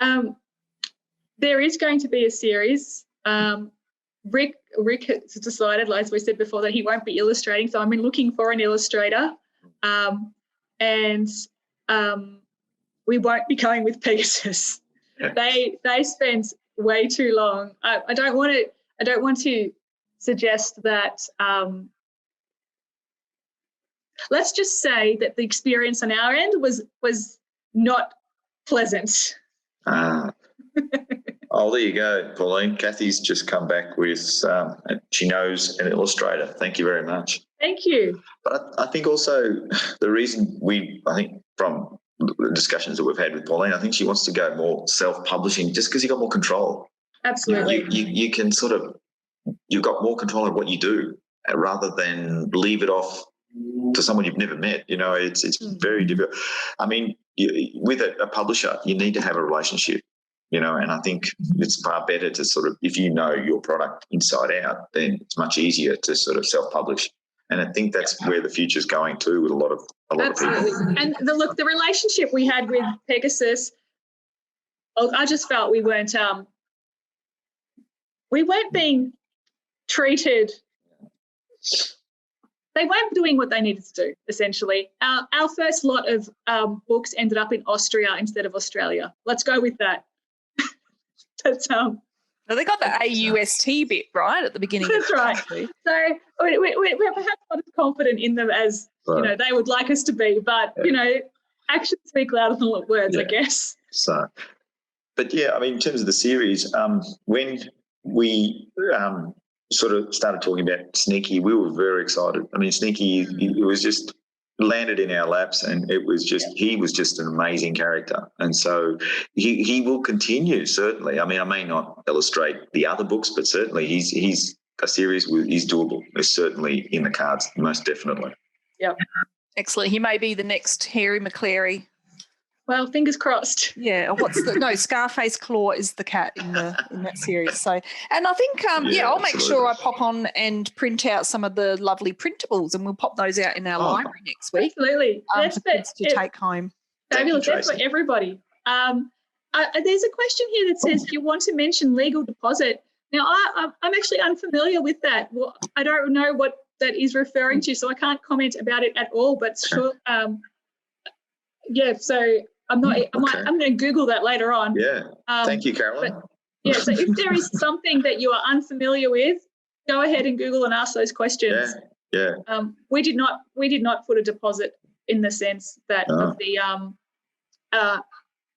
There is going to be a series. Rick has decided, as we said before, that he won't be illustrating, so I'm looking for an illustrator, and we won't be going with Pegasus. They spent way too long. I don't want to suggest that let's just say that the experience on our end was not pleasant. There you go, Pauline. Kathy's just come back with she knows an illustrator. Thank you very much. Thank you. But I think also the reason from the discussions that we've had with Pauline, I think she wants to go more self-publishing just because you got more control. Absolutely. You can sort of, you've got more control of what you do rather than leave it off to someone you've never met. It's very difficult. I mean, with a publisher, you need to have a relationship, and I think it's far better to sort of, if you know your product inside out, then it's much easier to sort of self-publish. And I think that's where the future's going too, with a lot of people. And the relationship we had with Pegasus, I just felt we weren't being treated they weren't doing what they needed to do, essentially. Our first lot of books ended up in Austria instead of Australia. Let's go with that. That's Well, they got the AUST bit right at the beginning. That's right. So we're perhaps not as confident in them as they would like us to be, but actions speak louder than words, I guess. So, but yeah, I mean, in terms of the series, when we sort of started talking about Sneaky, we were very excited. I mean, Sneaky, it was just landed in our laps, and it was just he was just an amazing character, and so he will continue, certainly. I mean, I may not illustrate the other books, but certainly he's a series is doable. It's certainly in the cards, most definitely. Yeah, excellent. He may be the next Harry McClary. Well, fingers crossed. Yeah, Scarface Claw is the cat in that series. So, and I think I'll make sure I pop on and print out some of the lovely printables, and we'll pop those out in our library next week. Absolutely, that's for kids to take home. Fabulous, that's for everybody. There's a question here that says, "Do you want to mention legal deposit?" Now, I'm actually unfamiliar with that. Well, I don't know what that is referring to, so I can't comment about it at all. But sure, so. I'm going to Google that later on. Yeah. Thank you, Caroline. So if there is something that you are unfamiliar with, go ahead and Google and ask those questions. Yeah. We did not put a deposit in the sense that of the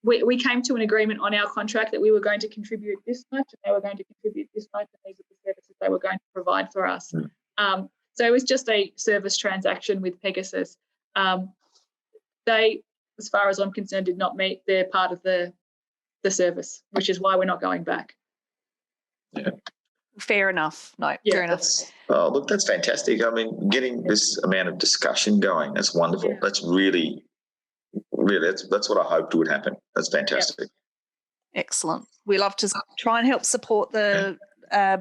we came to an agreement on our contract that we were going to contribute this much and they were going to contribute this much, and these are the services they were going to provide for us. So it was just a service transaction with Pegasus. They, as far as I'm concerned, did not meet their part of the service, which is why we're not going back. Yeah. Fair enough. No, fair enough. Oh, look, that's fantastic. I mean, getting this amount of discussion going, that's wonderful. Yeah. That's really, that's what I hoped would happen. That's fantastic. Yeah. Excellent. We love to try and help support the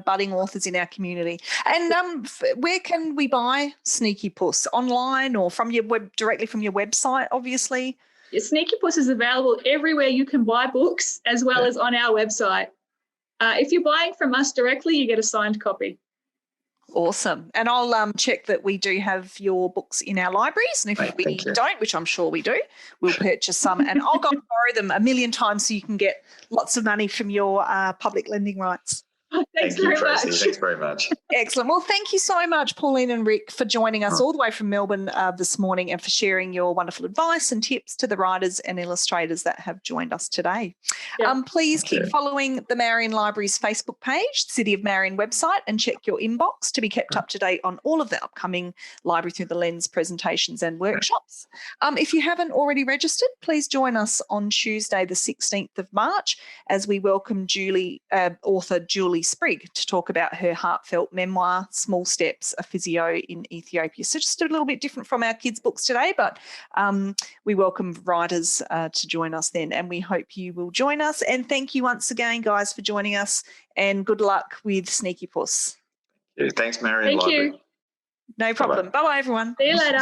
budding authors in our community. And where can we buy Sneaky Puss? Online or from your directly from your website, obviously? Yeah, Sneaky Puss is available everywhere you can buy books, as well as on our website. If you're buying from us directly, you get a signed copy. Awesome. And I'll check that we do have your books in our libraries. And if we don't, which I'm sure we do, we'll purchase some. And I'll go and borrow them 1,000,000 times so you can get lots of money from your public lending rights. Thanks very much. Thanks very much. Excellent. Well, thank you so much, Pauline and Rick, for joining us all the way from Melbourne this morning and for sharing your wonderful advice and tips to the writers and illustrators that have joined us today. Please keep following the Marion Library's Facebook page, City of Marion website, and check your inbox to be kept up to date on all of the upcoming Library Through the Lens presentations and workshops. If you haven't already registered, please join us on Tuesday, the 16th of March, as we welcome author Julie Sprigg to talk about her heartfelt memoir, Small Steps, A Physio in Ethiopia. So just a little bit different from our kids' books today, but we welcome writers to join us then, and we hope you will join us. And thank you once again, guys, for joining us, and good luck with Sneaky Puss. Yeah, thanks, Marion. Thank you. No problem. Bye-bye, everyone. See you later.